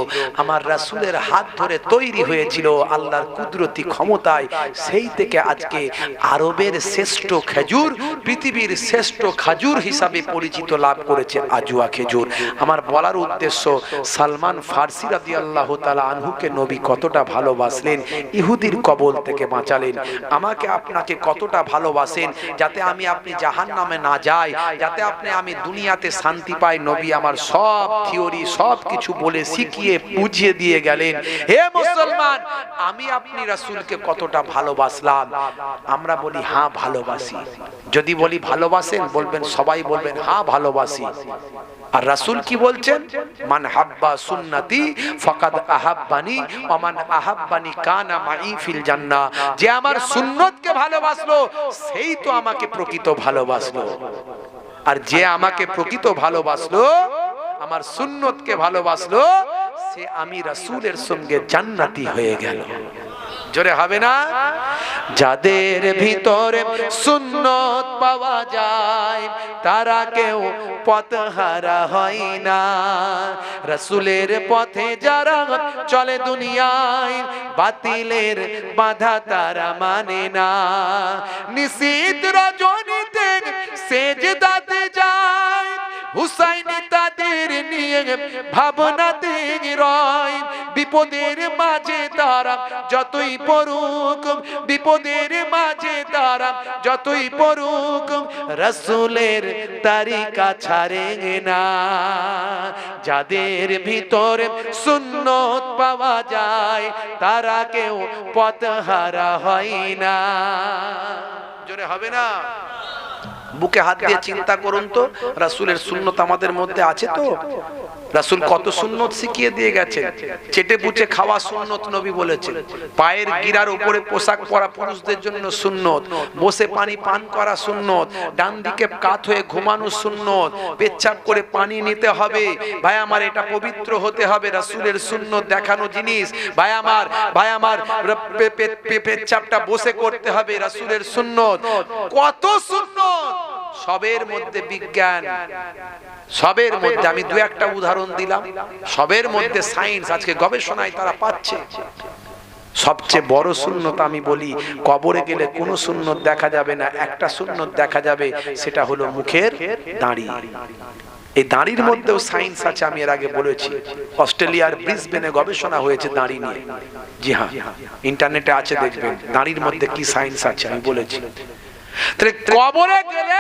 আমার রাসূলের হাত ধরে তৈরি হয়েছিল আল্লাহর কুদরতি ক্ষমতায়। সেই থেকে আজকে আরবের শ্রেষ্ঠ খেজুর, পৃথিবীর শ্রেষ্ঠ খাজুর হিসাবে পরিচিত লাভ করেছে আজওয়া খেজুর। আমার বলার উদ্দেশ্য, সালমান ফার্সি রাদিয়াল্লাহু তাআলা আনহুকে নবী কতটা ভালোবাসলেন, ইহুদির কবল থেকে বাঁচালেন। আমাকে আপনাকে কতটা ভালোবাসেন যাতে আমি আপনি জাহান্নামে না যাই, যাতে আপনি আমি দুনিয়াতে শান্তি পাই। নবী আমার সব থিওরি সব কিছু বলে শিখিয়ে বুঝিয়ে দিয়ে গেলেন। হে মুসলমান, আমি আপনি রাসূলকে কতটা ভালোবাসলাম? আমরা বলি হ্যাঁ ভালোবাসি। যদি বলি ভালোবাসেন, বলবেন সবাই বলবেন হ্যাঁ ভালোবাসি। আর রাসূল কি বলছেন? মান হাব্বা সুন্নতি ফাকাদ আহাব্বানি ওয়া মান আহাব্বানি কানা মাই ফিল জান্নাহ। যে আমার সুন্নতকে ভালোবাসলো সেই তো আমাকে প্রকৃত ভালোবাসলো। আর যে আমাকে প্রকৃত ভালোবাসলো, আমার সুন্নতকে ভালোবাসলো, সে আমি রাসূলের সঙ্গে জান্নাতি হয়ে গেল। জোরে হবে না? যাদের ভিতরে সুন্নত পাওয়া যায় তারা কেউ পথহারা হয় না। রাসূলের পথে যারা চলে দুনিয়ায় বাতিলের বাধা তারা মানে না। নিশীথ রজনীতে সেজদাতে যায়, হুসাইনি তাদের নিয়ে ভাবনাতে রয়। বিপদের মাঝে তারা যতই পড়ুক, বিপদের মাঝে তারা যতই পড়ুক, রাসূলের তরিকা ছাড়ে না। যাদের ভিতরে সুন্নত পাওয়া যায় তারা কেউ পথহারা হয় না। জোরে হবে না? বুকে হাত দিয়ে চিন্তা করুন তো, রাসূলের সুন্নত আমাদের মধ্যে আছে তো? রাসূল কত সুন্নত শিখিয়ে দিয়ে গেছেন। চেটে পুচে খাওয়া সুন্নত নবী বলেছেন। পায়ের গিরার উপরে পোশাক পরা পুরুষদের জন্য সুন্নত। বসে পানি পান করা সুন্নত। ডান দিকে কাত হয়ে ঘুমানো সুন্নত। পেচ্ছাপ করে পানি নিতে হবে। ভাই আমার, এটা পবিত্র হতে হবে। রাসূলের সুন্নত দেখানো জিনিস। ভাই আমার পেচ্ছাপটা বসে করতে হবে। রাসূলের সুন্নত কত সুন্নত। সবের মধ্যে বিজ্ঞান, সবের মধ্যে আমি দু একটা উদাহরণ দিলাম। সবের মধ্যে সায়েন্স, আজকে গবেষণায় তারা পাচ্ছে। সবচেয়ে বড় সুন্নত আমি বলি, কবরে গেলে কোনো সুন্নত দেখা যাবে না, একটা সুন্নত দেখা যাবে, সেটা হলো মুখের দাড়ি। এই দাড়ির মধ্যেও সায়েন্স আছে, আমি এর আগে বলেছি। অস্ট্রেলিয়ার ব্রিসবেনে গবেষণা হয়েছে দাড়ি নিয়ে। জি হ্যাঁ, ইন্টারনেটে আছে, দেখবেন দাড়ির মধ্যে কি সায়েন্স আছে, আমি বলেছি। তাহলে কবরে গেলে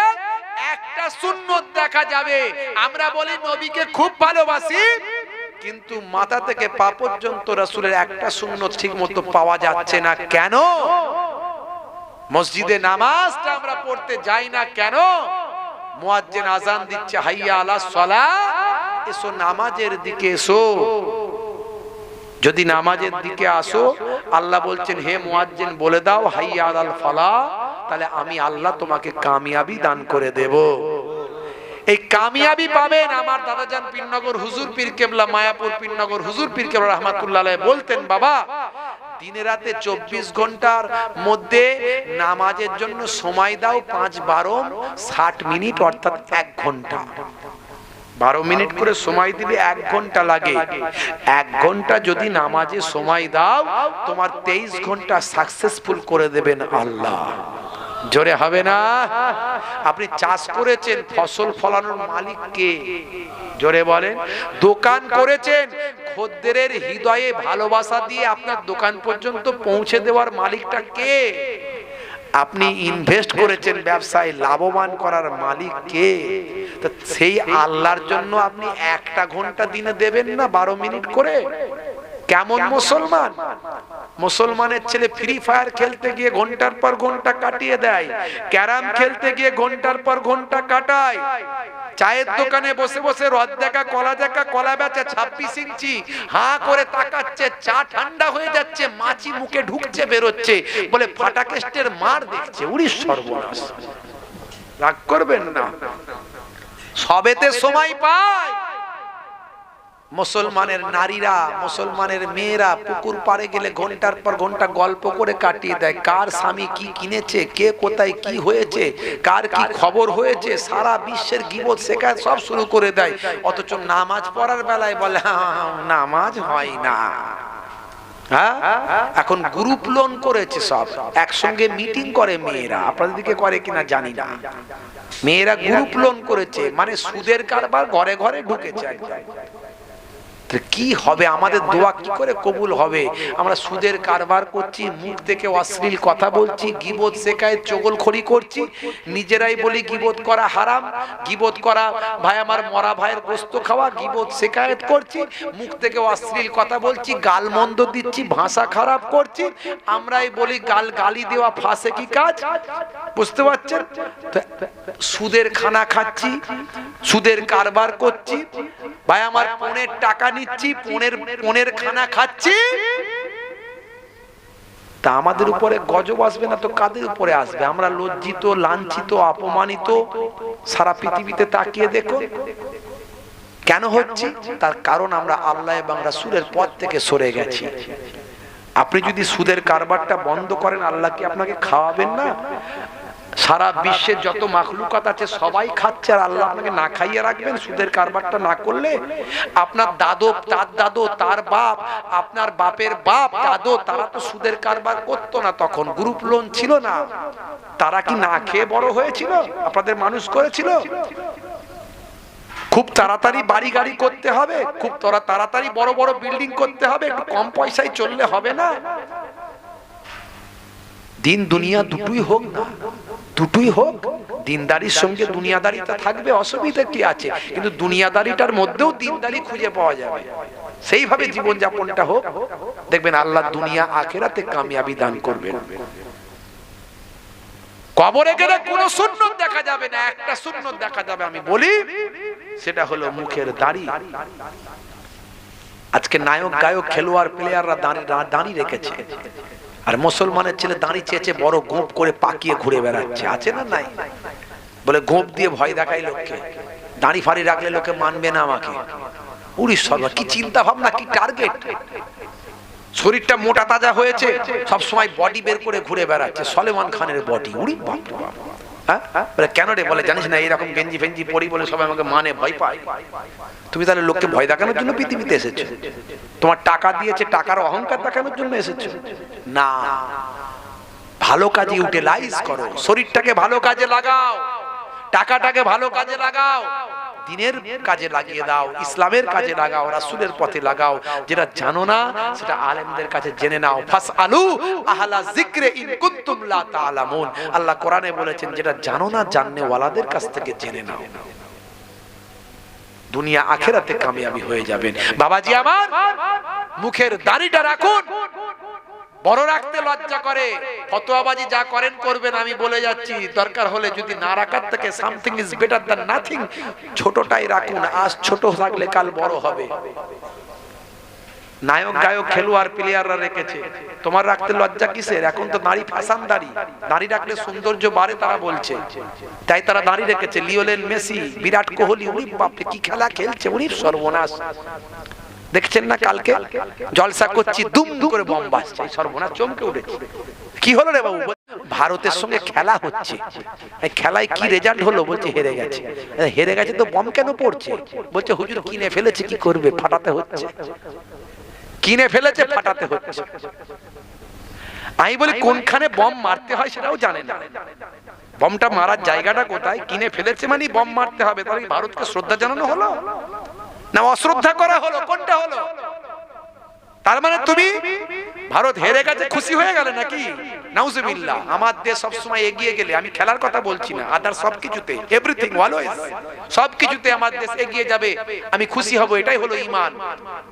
একটা সুন্নত দেখা যাবে। আমরা বলি নবীকে খুব ভালোবাসি, কিন্তু মাথা থেকে পা পর্যন্ত রাসূলের একটা সুন্নত ঠিকমতো পাওয়া যাচ্ছে না। কেন? মসজিদে নামাজটা আমরা পড়তে যাই না কেন? মুয়াজ্জিন আযান দিচ্ছে, হাইয়া আলাস সালাহ, এসো নামাজের দিকে এসো। যদি নামাজের দিকে আসো, আল্লাহ বলছেন হে মুয়াজ্জিন বলে দাও হাইয়া আলাল ফালাহ, তাহলে আমি আল্লাহ তোমাকে কামিয়াবি দান করে দেব। এই কামিয়াবি পাবেন। আমার দাদাজান পীরনগর হুজুর পীর কেবলা, মায়াপুর পীরনগর হুজুর পীর কেবলা রাহমাতুল্লাহ আলাইহি বলতেন, বাবা দিনে রাতে 24 ঘন্টার মধ্যে নামাজের জন্য সময় দাও 5 12 60 মিনিট, অর্থাৎ 1 ঘন্টা। 12 মিনিট করে সময় দিলে 1 ঘন্টা লাগে। 1 ঘন্টা যদি নামাজে সময় দাও, তোমার 23 ঘন্টা সাকসেসফুল করে দেবেন আল্লাহ। জোরে হবে না? আপনি চাষ করেছেন, ফসল ফলানোর মালিক কে? জোরে বলেন। দোকান করেছেন, খদ্দেরের হৃদয়ে ভালোবাসা দিয়ে আপনার দোকান পর্যন্ত পৌঁছে দেওয়ার মালিকটা কে? আপনি ইনভেস্ট করেছেন ব্যবসায়, লাভবান করার মালিক কে? তো সেই আল্লাহর জন্য আপনি 1টা ঘন্টা দিনে দেবেন না 12 মিনিট করে? কেমন মুসলমান? মুসলমানের ছেলে ফ্রি ফায়ার খেলতে গিয়ে ঘন্টার পর ঘন্টা কাটিয়ে দেয়, ক্যারাম খেলতে গিয়ে ঘন্টার পর ঘন্টা কাটায়, চায়ের দোকানে বসে বসে রদ দেখা কলা দেখা কলা বেচা 26 ইঞ্চি হাঁ করে তাকাচ্ছে, চা ঠান্ডা হয়ে যাচ্ছে, মাছি মুখে ঢুকছে বেরোচ্ছে, বলে ফাটা কেস্টের মার দেখছে। উড়ি সর্বনাশ! রাগ করবেন না, সবেতে সময় পায়। মুসলমানের নারীরা, মুসলমানের মেয়েরা পুকুর পাড়ে গেলে ঘন্টার পর ঘন্টা গল্প করে কাটিয়ে দেয়। কার স্বামী কি কিনেছে, কে কোথায় কি হয়েছে, কার কি খবর হয়েছে, সারা বিশ্বের গীবত শেখায় সব শুরু করে দেয়। অথচ নামাজ পড়ার বেলায় বলে নামাজ হয় না। হ্যাঁ, এখন গ্রুপ লোন করেছে, সব একসঙ্গে মিটিং করে মেয়েরা। আপনাদের দিকে করে কিনা জানি না। মেয়েরা গ্রুপ লোন করেছে, মানে সুদের কারবার ঘরে ঘরে ঢুকেছে। কি হবে, আমাদের দোয়া কি করে কবুল হবে? আমরা সুদের কারবার করছি, মুখ থেকে অশ্লীল কথা বলছি, গীবত শেখায় চগলখড়ি করছি, নিজেরাই বলি গীবত করা হারাম, গীবত করা ভাই আমার মরা ভাইয়ের গোশত খাওয়া, গীবত শেখায়ত করছি, মুখ থেকে অশ্লীল কথা বলছি, গাল মন্দ দিচ্ছি, ভাষা খারাপ করছি, আমরাই বলি গালি দেওয়া ফাঁসে কি কাজ? বুঝতে পারছেন? সুদের খানা খাচ্ছি, সুদের কারবার করছি, ভাই আমার পনের টাকা নিচ্ছি, পনের খানা খাচ্ছি, তা আমাদের উপরে গজব আসবে না তো কাদের উপরে আসবে? আমরা লজ্জিত, লাঞ্ছিত, অপমানিত। সারা পৃথিবীতে তাকিয়ে দেখো কেন হচ্ছে? তার কারণ আমরা আল্লাহ এবং রাসূলের পথ থেকে সরে গেছি। আপনি যদি সুদের কারবারটা বন্ধ করেন, আল্লাহ কি আপনাকে খাওয়াবেন না? সারা বিশ্বের যত মাখলুকাত আছে সবাই খাচ্ছে, আর আল্লাহ আপনাকে না খাইয়ে রাখবেন সুদের কারবারটা না করলে? আপনার দাদু, তার দাদু, তার বাপ, আপনার বাপের বাপ, দাদু, তারা তো সুদের কারবার করতো না, তখন গ্রুপ লোন ছিল না, তারা কি না খেয়ে বড় হয়েছিল? আপনাদের মানুষ করেছিল? খুব তাড়াতাড়ি বাড়ি গাড়ি করতে হবে, খুব তাড়াতাড়ি বড় বড় বিল্ডিং করতে হবে, একটু কম পয়সায় চললে হবে না? দিন দুনিয়া দুটোই হোক না, দুটোই হোক। দিনদারির সঙ্গে দুনিয়াদারিটা থাকবে, অসুবিধা কি আছে? কিন্তু দুনিয়াদারিটার মধ্যেও দিনদারি খুঁজে পাওয়া যাবে, সেইভাবে জীবন যাপনটা হোক, দেখবেন আল্লাহ দুনিয়া আখিরাতে কামিয়াবি দান করবেন। কবরে গেলে কোনো সুন্নত দেখা যাবে না, একটা সুন্নত দেখা যাবে, আমি বলি, সেটা হলো মুখের দাড়ি। আজকে নায়ক, গায়ক, খেলোয়াড়, প্লেয়াররা দাড়ি রেখেছে, আর মুসলমানের ছেলে দাড়ি চেয়েছে বড় গোপ করে পাকিয়ে ঘুরে বেড়াচ্ছে, আছে না নাই? বলে গোপ দিয়ে ভয় দেখাই লোককে, দাড়ি ফাড়ি রাখলে লোকে মানবে না আমাকে। উড়ি সর্ব কি চিন্তা ভাবনা, কি টার্গেট! শরীরটা মোটা তাজা হয়েছে, সব সময় বডি বের করে ঘুরে বেড়াচ্ছে, সলেমান খানের বডি। উড়ি বাপ রে বাপ। হ্যাঁ, কেন রে? বলে জানিস না এরকম গেঞ্জি ফেঞ্জি পরি বলে সবাই আমাকে মানে, ভয় পায়। তুমি তাহলে লোককে ভয় দেখানোর জন্য পৃথিবীতে এসেছো? তোমার টাকা দিয়েছে, টাকার অহংকার দেখানোর জন্য এসেছো? না, ভালো কাজে ইউটিলাইজ করো, শরীরটাকে ভালো কাজে লাগাও, টাকাটাকে ভালো কাজে লাগাও, দিনের কাজে লাগিয়ে দাও, ইসলামের কাজে লাগাও, রাসূলের পথে লাগাও। যেটা জানো না সেটা আলেমদের কাছে জেনে নাও। ফাসআলু আহলা যিকরি ইন কুনতুম লা তা'লামুন। আল্লাহ কোরআনে বলেছেন, যেটা জানো না জাননে ওয়ালাদের কাছ থেকে জেনে নাও। দুনিয়া আখিরাতে কামিয়াবি হয়ে যাবেন। বাবাজি আমার, মুখের দাড়িটা রাখুন। বড় রাখতে লজ্জা করে, ফতোয়াবাজি যা করেন করবেন, আমি বলে যাচ্ছি, দরকার হলে যদি না রাখার থেকে something is better than nothing, ছোটটাই রাখুন, আজ ছোট থাকলে কাল বড় হবে। নায়ক, গায়ক, খেলোয়াড়, প্লেয়াররা রেখেছে, তোমার রাখতে লজ্জা কিসের? এখন তো দাড়ি ফ্যাশন, দাড়ি রাখলে সৌন্দর্য বাড়ে তারা বলছে, তাই তারা দাড়ি রেখেছে। লিওনেল মেসি, বিরাট কোহলি, উনি বাপরে কি খেলা খেলছে, উনি সর্বনাশ। দেখছেন না কালকে জলসা করছি, দুম দুম করে বম বাজছে, সর্বনাশ, চমকে উঠেছে। কি হলো রে বাবু? ভারতের সঙ্গে খেলা হচ্ছে, এই খেলায় কি রেজাল্ট হলো? বলছে হেরে গেছে। হেরে গেছে তো বম কেন পড়ছে? বলছে হুজুর কিনে ফেলেছে, কি করবে, ফাটাতে হচ্ছে। কিনে ফেলেছে, ফাটাতে হচ্ছে। আমি বলি কোনখানে বম মারতে হয় সেটাও জানে না, বমটা মারার জায়গাটা কোথায়, কিনে ফেলেছে মানে বম মারতে হবে। তাহলে ভারতকে শ্রদ্ধা জানানো হলো না অশ্রদ্ধা করা হলো? কোনটা হলো? তার মানে তুমি ভারত হেরে গেছে খুশি হয়ে গেলে নাকি? নাউজুবিল্লাহ। আমার দেশ সবসময় এগিয়ে গেলে, আমি খেলার কথা বলছি না, আদার সবকিছুতে, এভরিথিং অলওয়েজ, সবকিছুতে আমার দেশ এগিয়ে যাবে, আমি খুশি হব, এটাই হলো ঈমান।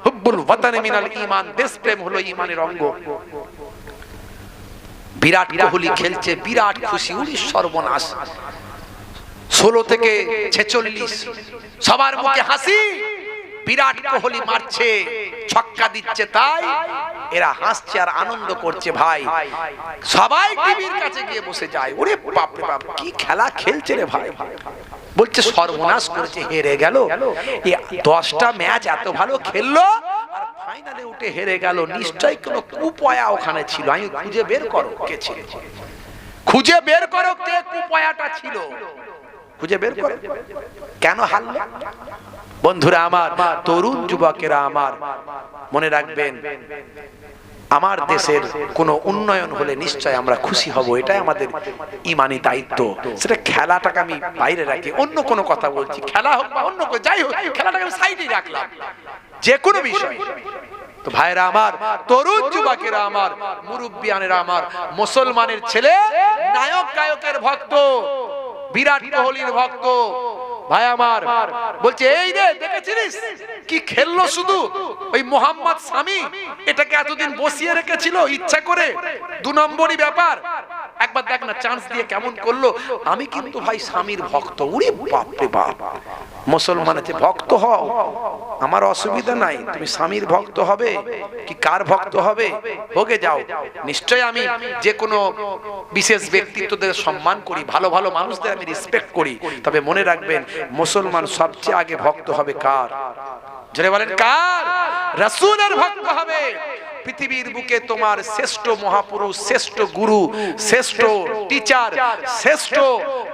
হুব্বুল ওয়াতানি মিনাল ঈমান, দেশ প্রেম হলো ঈমানের অঙ্গ। বিরাট কোহলি খেলছে, বিরাট খুশি, উনি সর্বনাশ। 16 থেকে 46 সবার মুখে হাসি, বিরাট কোহলি মারছে, ছক্কা দিচ্ছে, তাই এরা হাসছে আর আনন্দ করছে। ভাই সবাই টিভির কাছে গিয়ে বসে যায়, ওরে বাপ রে বাপ, কি খেলা খেলছে রে ভাই। বলছে সর্বনাশ করেছে, হেরে গেল। 10টা ম্যাচ এত ভালো খেললো, আর ফাইনালে উঠে হেরে গেল। নিশ্চয়ই কোনো কুপয়া ওখানে ছিল। আমি খুঁজে বের করো কে ছিল, খুঁজে বের করো কে কুপয়াটা ছিল, খুঁজে বের করো। কেন হারলো? বন্ধুরা আমার, তরুণ যুবকেরা আমার, মনে রাখবেন, আমার দেশের কোনো উন্নয়ন হলে নিশ্চয় আমরা খুশি হব, এটাই আমাদের ঈমানি দায়িত্ব। সেটা খেলাটাকে আমি বাইরে রাখি, অন্য কোনো কথা বলছি, খেলা হোক বা অন্য যাই হোক, খেলাটাকে আমি সাইডে রাখলাম। যে কোনো বিষয়। তো ভাইরা আমার, তরুণ যুবকেরা আমার, মুরব্বিয়ানেরা আমার, মুসলমানের ছেলে নায়ক গায়কের ভক্ত, বিরাট কোহলির ভক্ত, ভাই আমার বলছে এই রে দেখেছিস কি খেললো, শুধু ওই মোহাম্মদ শামি এটাকে এতদিন বসিয়ে রেখেছিল ইচ্ছা করে, 2 নম্বরই ব্যাপার, একবার দেখ না চান্স দিয়ে কেমন করলো। আমি কিন্তু ভাই স্বামীর ভক্ত। উরে বাপ রে বাপ, মুসলমান আছে ভক্ত হও, আমার অসুবিধা নাই, তুমি স্বামীর ভক্ত হবে কি কার ভক্ত হবে হোকে যাও। নিশ্চয় আমি যে কোনো বিশেষ ব্যক্তিত্বদের সম্মান করি, ভালো ভালো মানুষদের আমি রেসপেক্ট করি, তবে মনে রাখবেন মুসলমান সবচেয়ে আগে ভক্ত হবে কার? জোরে বলেন কার? রাসূলের ভক্ত হবে। পৃথিবীর বুকে তোমার শ্রেষ্ঠ মহাপুরুষ, শ্রেষ্ঠ গুরু, শ্রেষ্ঠ টিচার, শ্রেষ্ঠ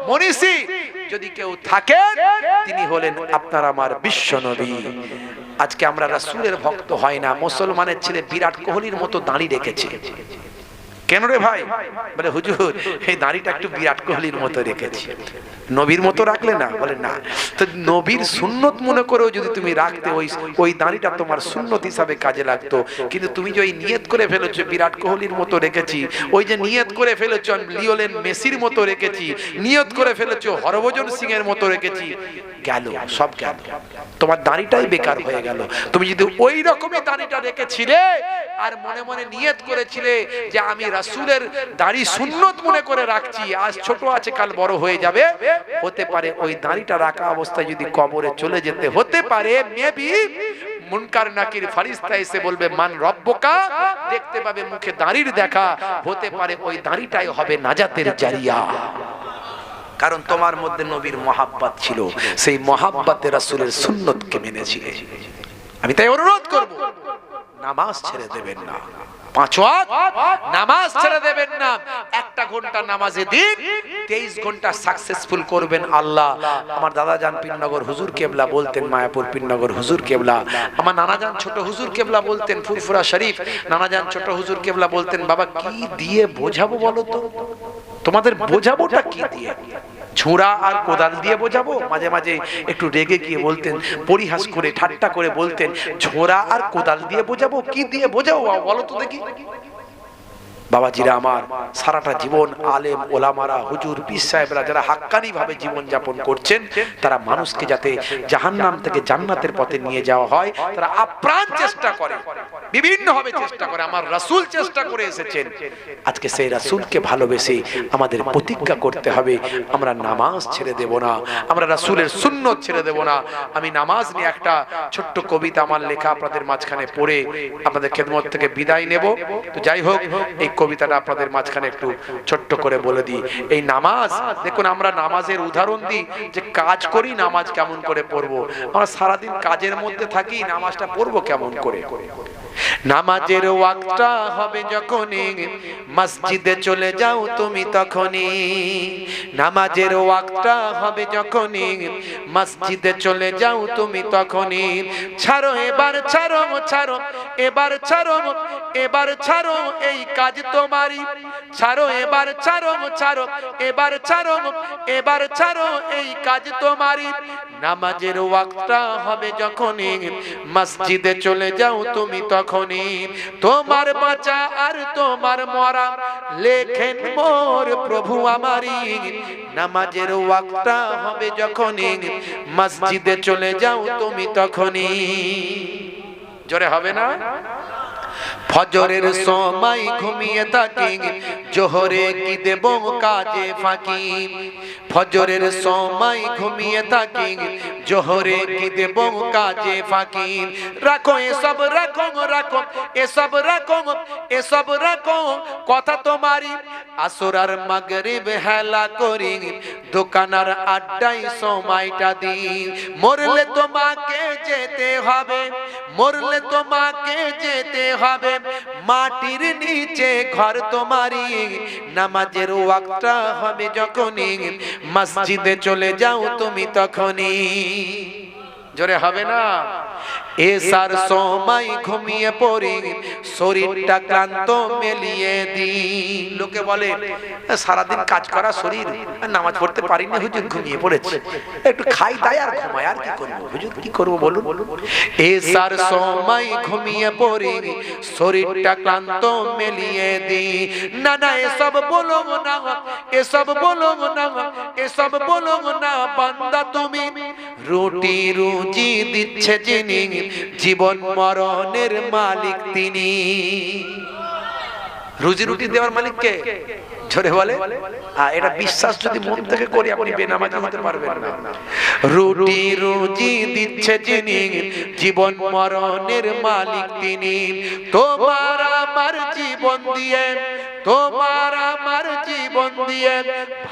মনীষী যদি কেউ থাকে, তিনি হলেন আপনার আমার বিশ্ব নবী। আজকে আমরা রাসূলের ভক্ত হয় না, মুসলমানের ছেলে বিরাট কোহলির মতো দাঁড়ি রেখেছে। কেন রে ভাই? বলে হুজুর এই দাঁড়িটা একটু বিরাট কোহলির মতো রেখেছি। নবীর মতো রাখলে না? বলে না। তো নবীর সুন্নত মনে করেও যদি তুমি রাখতে, ওই দাঁড়িটা তোমার সুন্নত হিসাবে কাজে লাগতো। কিন্তু তুমি যে ওই নিয়ত করে ফেলেছো বিরাট কোহলির মতো রেখেছি, ওই যে নিয়ত করে ফেলেছো লিওনেল মেসির মতো রেখেছি, নিয়ত করে ফেলেছো হরভজন সিং এর মতো রেখেছি, গেল সব গেল, তোমার দাঁড়িটাই বেকার হয়ে গেল। তুমি যদি ওই রকমই দাঁড়িটা রেখেছিলে আর মনে মনে নিয়ত করেছিলে যে আমি রাসূলের দাড়ি সুন্নত মনে করে রাখছি, আজ ছোট আছে কাল বড় হয়ে যাবে, হতে পারে ওই দাড়িটা রাখা অবস্থায় যদি কবরে চলে যেতে, হতে পারে মেবি মুনকার নাকির ফেরেশতা এসে বলবে মান রব্বুকা, দেখতে পাবে মুখে দাড়ির দেখা, হতে পারে ওই দাড়িটাই হবে নাজাতের জারিয়া। কারণ তোমার মধ্যে নবীর মহাব্বত ছিল, সেই মহাব্বতে রাসূলের সুন্নতকে মেনেছিলে। আমি তাই অনুরোধ করব, নামাজ ছেড়ে দেবেন না, 5 ওয়াক্ত নামাজ ছেড়ে দেবেন না। 1 ঘন্টা নামাজে দিন 23 ঘন্টা সাকসেসফুল করবেন আল্লাহ। আমার দাদা জান পীরনগর হুজুর কেবলা বলতেন, মায়াপুর পীরনগর হুজুর কেবলা, আমার নানা জান ছোট হুজুর কেবলা বলতেন, ফুরফুরা শরীফ নানা জান ছোট হুজুর কেবলা বলতেন, বাবা কি দিয়ে বোঝাবো বলো তো, তোমাদের বোঝাবোটা কি দিয়ে? ছুরা আর কোদাল দিয়ে বোঝাবো? মাঝে মাঝে একটু রেগে গিয়ে বলতেন, পরিহাস করে ঠাট্টা করে বলতেন, ছোরা আর কোদাল দিয়ে বোঝাবো? কি দিয়ে বোঝাবো বলো তো দেখি। বাবাজিরা আমার, সারাটা জীবন আলেম ওলামারা, হুজুর পীর সাহেবরা যারা হাক্কানি ভাবে জীবন যাপন করছেন, তারা মানুষকে যাতে জাহান্নাম থেকে জান্নাতের পথে নিয়ে যাওয়া হয়, তারা আপ্রাণ চেষ্টা করে, বিভিন্ন ভাবে চেষ্টা করে। আমার রাসূল চেষ্টা করে এসেছেন, আজকে সেই রাসূলকে ভালোবেসে আমাদের প্রতিজ্ঞা করতে হবে, আমরা নামাজ ছেড়ে দেব না, আমরা রাসূলের সুন্নত ছেড়ে দেব না। আমি নামাজ নিয়ে একটা ছোট্ট কবিতা আমার লেখা আপনাদের মাঝখানে পড়ে আপনাদের খেদমত থেকে বিদায় নেব। তো যাই হোক, এই কবিতাটা আপনাদের মাঝখানে একটু ছোট্ট করে বলে দিই। এই নামাজ দেখুন, আমরা নামাজের উদাহরণ দিই যে কাজ করি, নামাজ কেমন করে পড়বো? আমরা সারাদিন কাজের মধ্যে থাকি, নামাজটা পড়বো কেমন করে? নামাজের ওয়াক্তটা হবে যখনই, মসজিদে চলে যাও তুমি তখনই। নামাজের ওয়াক্তটা হবে যখনই, মসজিদে চলে যাও তুমি তখনই। ছাড়ো এবার ছাড়ো, ছাড়ো এবার ছাড়ো, এবার ছাড়ো এই কাজ তোমারই। ছাড়ো এবার ছাড়ো, ছাড়ো এবার ছাড়ো, এবার ছাড়ো এই কাজ তোমারই। নামাজের ওয়াক্তটা হবে যখনই, মসজিদে চলে যাও তুমি তখনই। তোমার বাঁচা আর তোমার মরা লেখেন মোর প্রভু আমারই। নামাজের ওয়াক্তটা হবে যখনই, মসজিদে চলে যাও তুমি তখনই। জোরে হবে না? ফজরের সময় ঘুমিয়ে থাকি, জোহরে কি দেব কাজে ফাঁকি। ফজরের সময় ঘুমিয়ে থাকি, জোহরে কি দেব কাজে ফাঁকি। রাখো এসব, রাখো রাখো এসব, রাখো এসব রাখো কথা তোমারই। আসর আর মাগরিব হেলা করি, দোকানার আড্ডায় সময়টা দিই। মরলে তোমাকে যেতে হবে, মরলে তোমাকে যেতে হবে, মাটির নিচে ঘর তোমারই। নামাজের ওয়াক্তটা হবে যখনই, মসজিদে চলে যাও তুমি তখনই। জোরে হবে না? এসার সময় ঘুমিয়ে পড়ি শরীরটা ক্লান্ত মেলিয়ে দি। লোকে বলে সারাদিন কাজ করা শরীর, নামাজ পড়তে পারিনি হুজুর, ঘুমিয়ে পড়েছে, একটু খাই দাই আর ঘুমাই, আর কি করবো হুজুর, কি করবো বলুন। এসার সময় ঘুমিয়ে পড়ি শরীরটা ক্লান্ত মেলিয়ে দি। না না এসব বলো না, এসব বলো না, এসব বলো না বান্দা তুমি, রুটি রুজি দিচ্ছে যিনি, জীবন মরণের মালিক তিনি। রুজি রুটি দেওয়ার মালিক কে? জোরে বলে। এটা বিশ্বাস যদি মন থেকে করি আপনি বেনামাজি হতে পারবেন না। রুটি রুজি দিচ্ছে যিনি, জীবন মরণের মালিক তিনি। তোমার আমার জীবন দিয়ে, তোমার আমার জীবন দিয়ে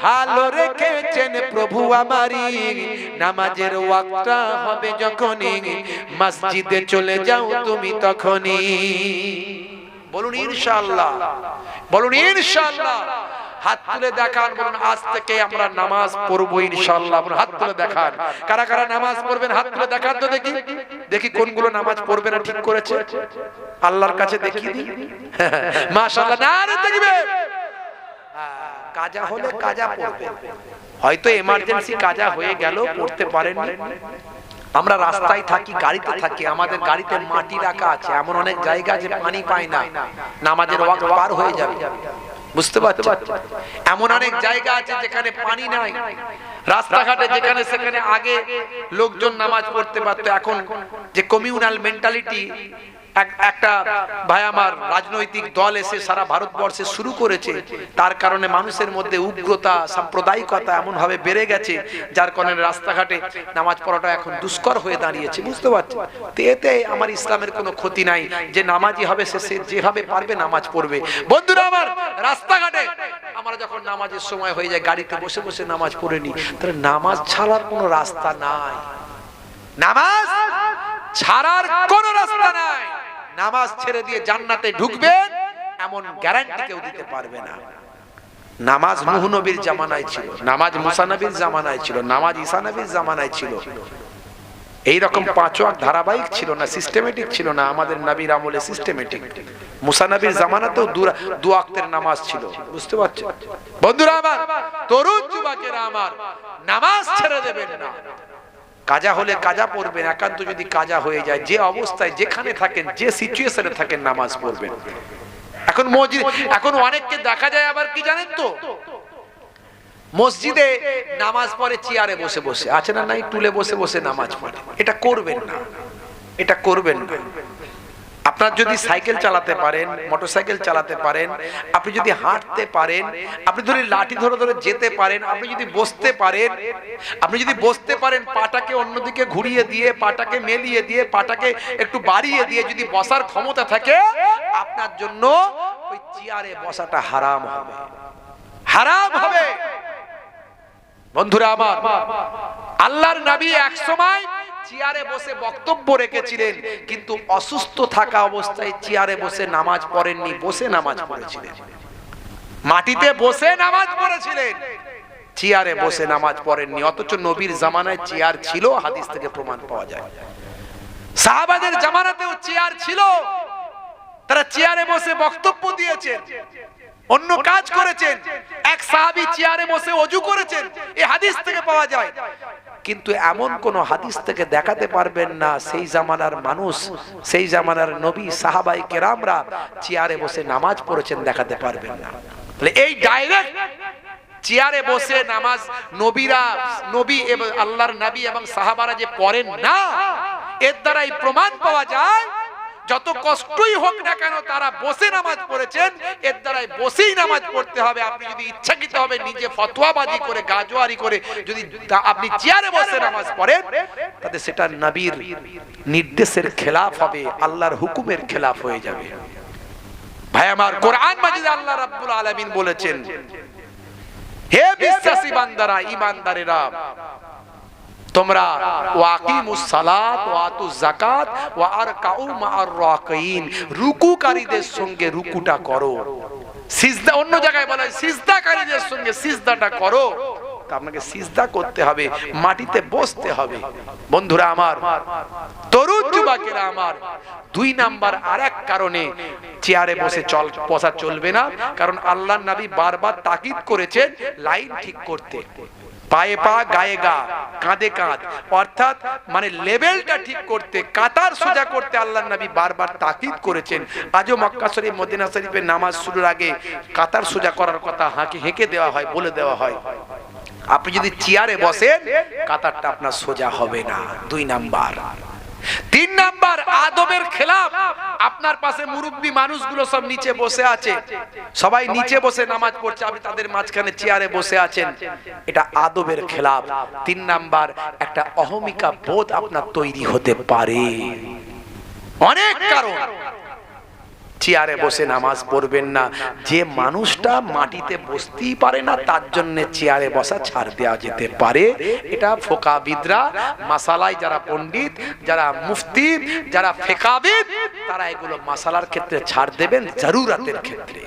ভালো রেখেছেন প্রভু আমারি। নামাজের ওয়াক্তটা হবে যখনই, মসজিদে চলে যাও তুমি তখনই। বলুন ইনশাআল্লাহ, বলুন ইনশাআল্লাহ। হাত তুলে দেখান, বলুন আজ থেকে আমরা নামাজ পড়বো ইনশাআল্লাহ। বলুন হাত তুলে দেখান, কারা কারা নামাজ পড়বেন হাত তুলে দেখান তো দেখি, দেখি কোনগুলো নামাজ পড়বে না ঠিক করেছে আল্লাহর কাছে দেখিয়ে দিই। মাশাআল্লাহ, নারে তাকবীর। কাজা হলে কাজা পড়বে, হয়তো এমার্জেন্সি কাজা হয়ে গেল পড়তে পারেননি। আমরা রাস্তায় থাকি, গাড়িতে থাকি, আমাদের গাড়িতে মাটি রাখা আছে, এমন অনেক জায়গা যে পানি পায় না, নামাজের ওয়াক্ত পার হয়ে যাবে, বুঝতে পারছেন? এমন অনেক জায়গা আছে যেখানে পানি নাই, রাস্তাঘাটে যেখানে সেখানে আগে লোকজন নামাজ পড়তে পারতো, এখন যে কমিউনাল মেন্টালিটি একটা ভাই আমার রাজনৈতিক দল এসে সারা ভারতবর্ষে শুরু করেছে, তার কারণে মানুষের মধ্যে উগ্রতা, সাম্প্রদায়িকতা এমন ভাবে বেড়ে গেছে, যার কারণে রাস্তাঘাটে নামাজ পড়াটা এখন দুষ্কর হয়ে দাঁড়িয়েছে, বুঝতে পারছেন? তো এতে আমার ইসলামের কোনো ক্ষতি নাই, যে নামাজি হবে সে যেভাবে পারবে নামাজ পড়বে। বন্ধুরা আমার, রাস্তাঘাটে আমরা যখন নামাজের সময় হয়ে যায় গাড়িতে বসে বসে নামাজ পড়ে নি, তাহলে নামাজ ছাড়ার কোনো রাস্তা নাই, নামাজ ছাড়ার কোনো রাস্তা নাই। নামাজ ছেড়ে দিয়ে জান্নাতে ঢুকবেন এমন গ্যারান্টি কেউ দিতে পারবে না। নামাজ নূহ নবীর জামানায় ছিল, নামাজ মুসা নবীর জামানায় ছিল, নামাজ ঈসা নবীর জামানায় ছিল। এই রকম পাঁচ ওয়াক্ত ধারাবাহিক ছিল না, সিস্টেমেটিক ছিল না। আমাদের নবীর আমলে সিস্টেমেটিক। মুসা নবীর জামানাতেও দু ওয়াক্তের নামাজ ছিল, বুঝতে পারছেন? বন্ধুরা আমার, তরুণ যুবকেরা আমার, নামাজ ছেড়ে দেবেন না। কাজা হলে কাজা পড়বেন, একান্ত যদি কাজা হয়ে যায়, যে অবস্থায় যেখানে থাকেন, যে সিচুয়েশনে থাকেন, নামাজ পড়বেন। এখন মসজিদ, এখন অনেককে দেখা যায় আবার কি জানেন তো, মসজিদে নামাজ পড়ে চেয়ারে বসে বসে, আছে না নাই, টুলে বসে বসে নামাজ পড়ে। এটা করবেন না, এটা করবেন না। আপনার যদি সাইকেল চালাতে পারেন, মোটরসাইকেল চালাতে পারেন, আপনি যদি হাঁটতে পারেন, আপনি ধরে লাঠি ধরে ধরে যেতে পারেন, আপনি যদি বসতে পারেন, আপনি যদি বসতে পারেন, পাটাকে অন্যদিকে ঘুরিয়ে দিয়ে, পাটাকে মেলিয়ে দিয়ে, পাটাকে একটু বাড়িয়ে দিয়ে যদি বসার ক্ষমতা থাকে, আপনার জন্য ওই চেয়ারে বসাটা হারাম হবে, হারাম হবে। বন্ধুরা আমার, আল্লাহর নবী এক সময় চেয়ারে বসে বক্তব্য রেখেছিলেন, কিন্তু অসুস্থ থাকা অবস্থায় চেয়ারে বসে নামাজ পড়েননি, বসে নামাজ পড়েছিলেন। মাটিতে বসে নামাজ পড়েছিলেন, চেয়ারে বসে নামাজ পড়েননি। অথচ নবীর জামানায় চেয়ার ছিল, হাদিস থেকে প্রমাণ পাওয়া যায়। সাহাবাদের জামানাতেও চেয়ার ছিল, তারা চেয়ারে বসে বক্তব্য দিয়েছেন, অন্য কাজ করেছেন। এক সাহাবী চেয়ারে বসে ওযু করেছেন, এই হাদিস থেকে পাওয়া যায়। কিন্তু এমন কোন হাদিস থেকে দেখাতে পারবেন না সেই জামানার মানুষ, সেই জামানার নবী সাহাবায়ে কেরামরা চেয়ারে বসে নামাজ পড়েছেন, দেখাতে পারবেন না। তাহলে এই ডাইরেক্ট চেয়ারে বসে নামাজ নবীরা, নবী এবং আল্লাহর নবী এবং সাহাবারা যে পড়েন না, এর দ্বারাই প্রমাণ পাওয়া যায় যত কষ্টই হোক না কেন তারা বসে নামাজ পড়েছেন, এর দ্বারাই বসেই নামাজ পড়তে হবে। আপনি যদি ইচ্ছাকৃতভাবে নিজে ফতোয়াবাজি করে, গাজোয়ারি করে যদি আপনি চেয়ারে বসে নামাজ পড়েন, তাতে সেটা নবীর নির্দেশের খেলাফ হবে, আল্লাহর হুকুমের খেলাফ হয়ে যাবে। ভাই আমার, কোরআন মাজিদে আল্লাহ রাব্বুল আলামিন বলেছেন, হে বিশ্বাসী বান্দারা, ঈমানদারেরা, তোমরা ওয়াকিমুস সালাত ওয়া আতুজ যাকাত ওয়া আরকাউ মা'আর রাকিন, রুকুকারীদের সঙ্গে রুকুটা করো। সিজদা, অন্য জায়গায় বলা হয় সিজদাকারীদের সঙ্গে সিজদাটা করো। তা আপনাকে সিজদা করতে হবে, মাটিতে বসতে হবে। বন্ধুরা আমার, তরুণ যুবকেরা আমার, 2 নাম্বার আরেক কারণে চেয়ারে বসা চলবে না, কারণ আল্লাহর নবী বারবার তাকিদ করেছেন লাইন ঠিক করতে, পায়ে পা গায়ে গা, কাঁধে কাঁধ, অর্থাৎ মানে লেভেলটা ঠিক করতে, কাতার সোজা করতে আল্লাহর নবী বারবার তাকিদ করেছেন। আজও মক্কা শরীফ মদিনা শরীফের নামাজ শুরুর আগে কাতার সোজা করার কথা হেঁকে দেওয়া হয়, বলে দেওয়া হয়। আপনি যদি চেয়ারে বসেন কাতারটা আপনার সোজা হবে না। 2 নাম্বার। 3 নাম্বার আদবের খেলাফ। আপনার পাশে মুরব্বী মানুষগুলো সব নিচে বসে আছে, সবাই নিচে বসে নামাজ পড়ছে, আপনি তাদের মাঝখানে চেয়ারে বসে আছেন, এটা আদবের খেলাফ। 3 নাম্বার একটা অহমিকা বোধ আপনার তৈরি হতে পারে। অনেক কারণ চেয়ারে বসে নামাজ পড়বেন না। যে মানুষটা মাটিতে বসতেই পারে না তার জন্য চেয়ারে বসা ছাড় দেওয়া যেতে পারে। এটা ফোকাবিদরা, মাসালায় যারা পণ্ডিত, যারা মুফতি, যারা ফিকাবিদ, তারা এগুলো মাসালার ক্ষেত্রে ছাড় দেবেন, জরুরতের ক্ষেত্রে।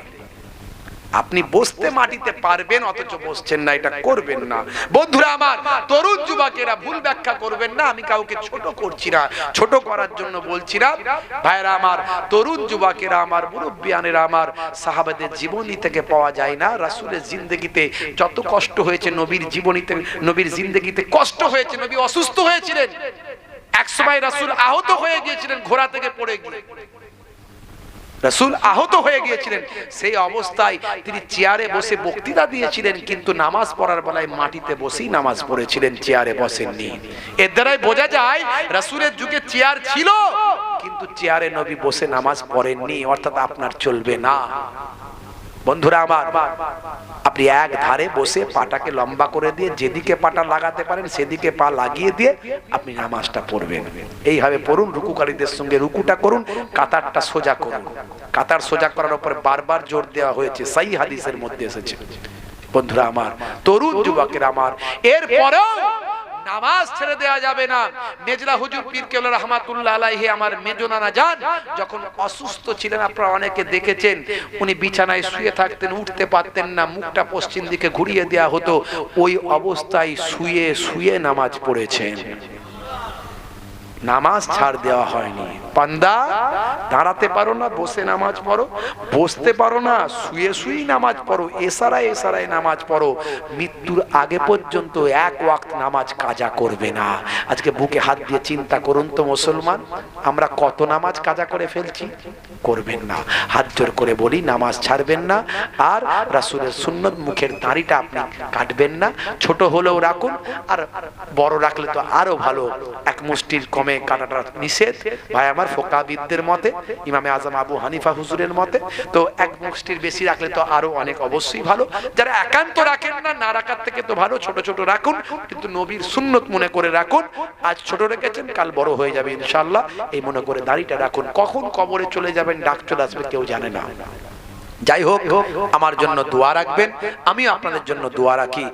আপনি বসতে মাটিতে পারবেন অথচ বসছেন না, এটা করবেন না। বন্ধুরা আমার, তরুণ যুবকেরা ভুল ব্যাখ্যা করবেন না, আমি কাউকে ছোট করছি না, ছোট করার জন্য বলছি না। ভাইরা আমার, তরুণ যুবকেরা আমার, মুরব্বিয়ানেরা আমার, সাহাবাদের জীবনী থেকে পাওয়া যায় না রাসূলের জিন্দেগিতে যত কষ্ট হয়েছে, নবীর জীবনীতে, নবীর জিন্দেগিতে কষ্ট হয়েছে। নবী অসুস্থ হয়েছিলেন, একসময় রাসূল আহত হয়ে গিয়েছিলেন ঘোড়া থেকে পড়ে গিয়ে, রাসূল আহত হয়ে গিয়েছিলেন। সেই অবস্থায় তিনি চেয়ারে বসে বক্তৃতা দিয়েছিলেন, কিন্তু নামাজ পড়ার বেলায় মাটিতে বসেই নামাজ পড়েছিলেন, চেয়ারে বসেননি। এর দ্বারাই বোঝা যায় রাসূলের যুগে চেয়ার ছিল, কিন্তু চেয়ারে নবী বসে নামাজ পড়েননি, অর্থাৎ আপনার চলবে না। বন্ধুরা আমার, আপনি এক ধারে বসে পাটাকে লম্বা করে দিয়ে যেদিকে পাটা লাগাতে পারেন সেদিকে পা লাগিয়ে দিয়ে আপনি নামাজটা পড়বেন। এইভাবে পড়ুন, রুকুকারীদের সঙ্গে রুকুটা করুন, কাতারটা সোজা করুন। কাতার সোজা করার উপর বারবার জোর দেওয়া হয়েছে, সহিহ হাদিসের মধ্যে এসেছে। বন্ধুরা আমার, তরুণ যুবকেরা আমার, এরপরেও নামাজ ছেড়ে দেওয়া যাবে না। মেজলা হুজুর পীর কেবলা রাহমাতুল্লাহ আলাইহি আমার মেজো নানা যান যখন অসুস্থ ছিলেন, আপনারা অনেকে দেখেছেন, উনি বিছানায় শুয়ে থাকতেন, উঠতে পারতেন না, মুখটা পশ্চিম দিকে ঘুরিয়ে দেওয়া হতো, ওই অবস্থায় শুয়ে শুয়ে নামাজ পড়েছেন। নামাজ ছাড় দেওয়া হয়নি। বান্দা, দাঁড়াতে পারো না বসে নামাজ পড়ো, বসতে পারো না শুয়ে শুয়ে নামাজ পড়ো, এশারায় নামাজ পড়ো। মৃত্যুর আগে পর্যন্ত 1 ওয়াক্ত নামাজ কাজা করবে না। আজকে বুকে হাত দিয়ে চিন্তা করুন তো মুসলমান, আমরা কত নামাজ কাজা করে ফেলছি। করবেন না, হাত জোর করে বলি, নামাজ ছাড়বেন না। আর রাসূলের সুন্নত, মুখের দাড়িটা আপনি কাটবেন না, ছোট হলেও রাখুন, আর বড় রাখলে তো আরো ভালো। 1 মুষ্টির কমে কাটাটা নিষেধ ভাই আমার ফোকাবিদদের মতে, ইমামে আজম আবু হানিফা হুজুরের মতে। তো 1 মুষ্টির বেশি রাখলে তো আরো অনেক অবশ্যই ভালো। যারা একান্ত রাখেন না, না রাখার থেকে তো ভালো, ছোট ছোট রাখুন, কিন্তু নবীর সুন্নত মনে করে রাখুন। আজ ছোট রেখেছেন, কাল বড় হয়ে যাবে ইনশাআল্লাহ, এই মনে করে দাড়িটা রাখুন। কখন কবরে চলে যাবেন, ডাক চলে আসবে, কেউ জানে না। যাই হোক, আমার জন্য দোয়া রাখবেন, আমিও আপনাদের জন্য দোয়া রাখি।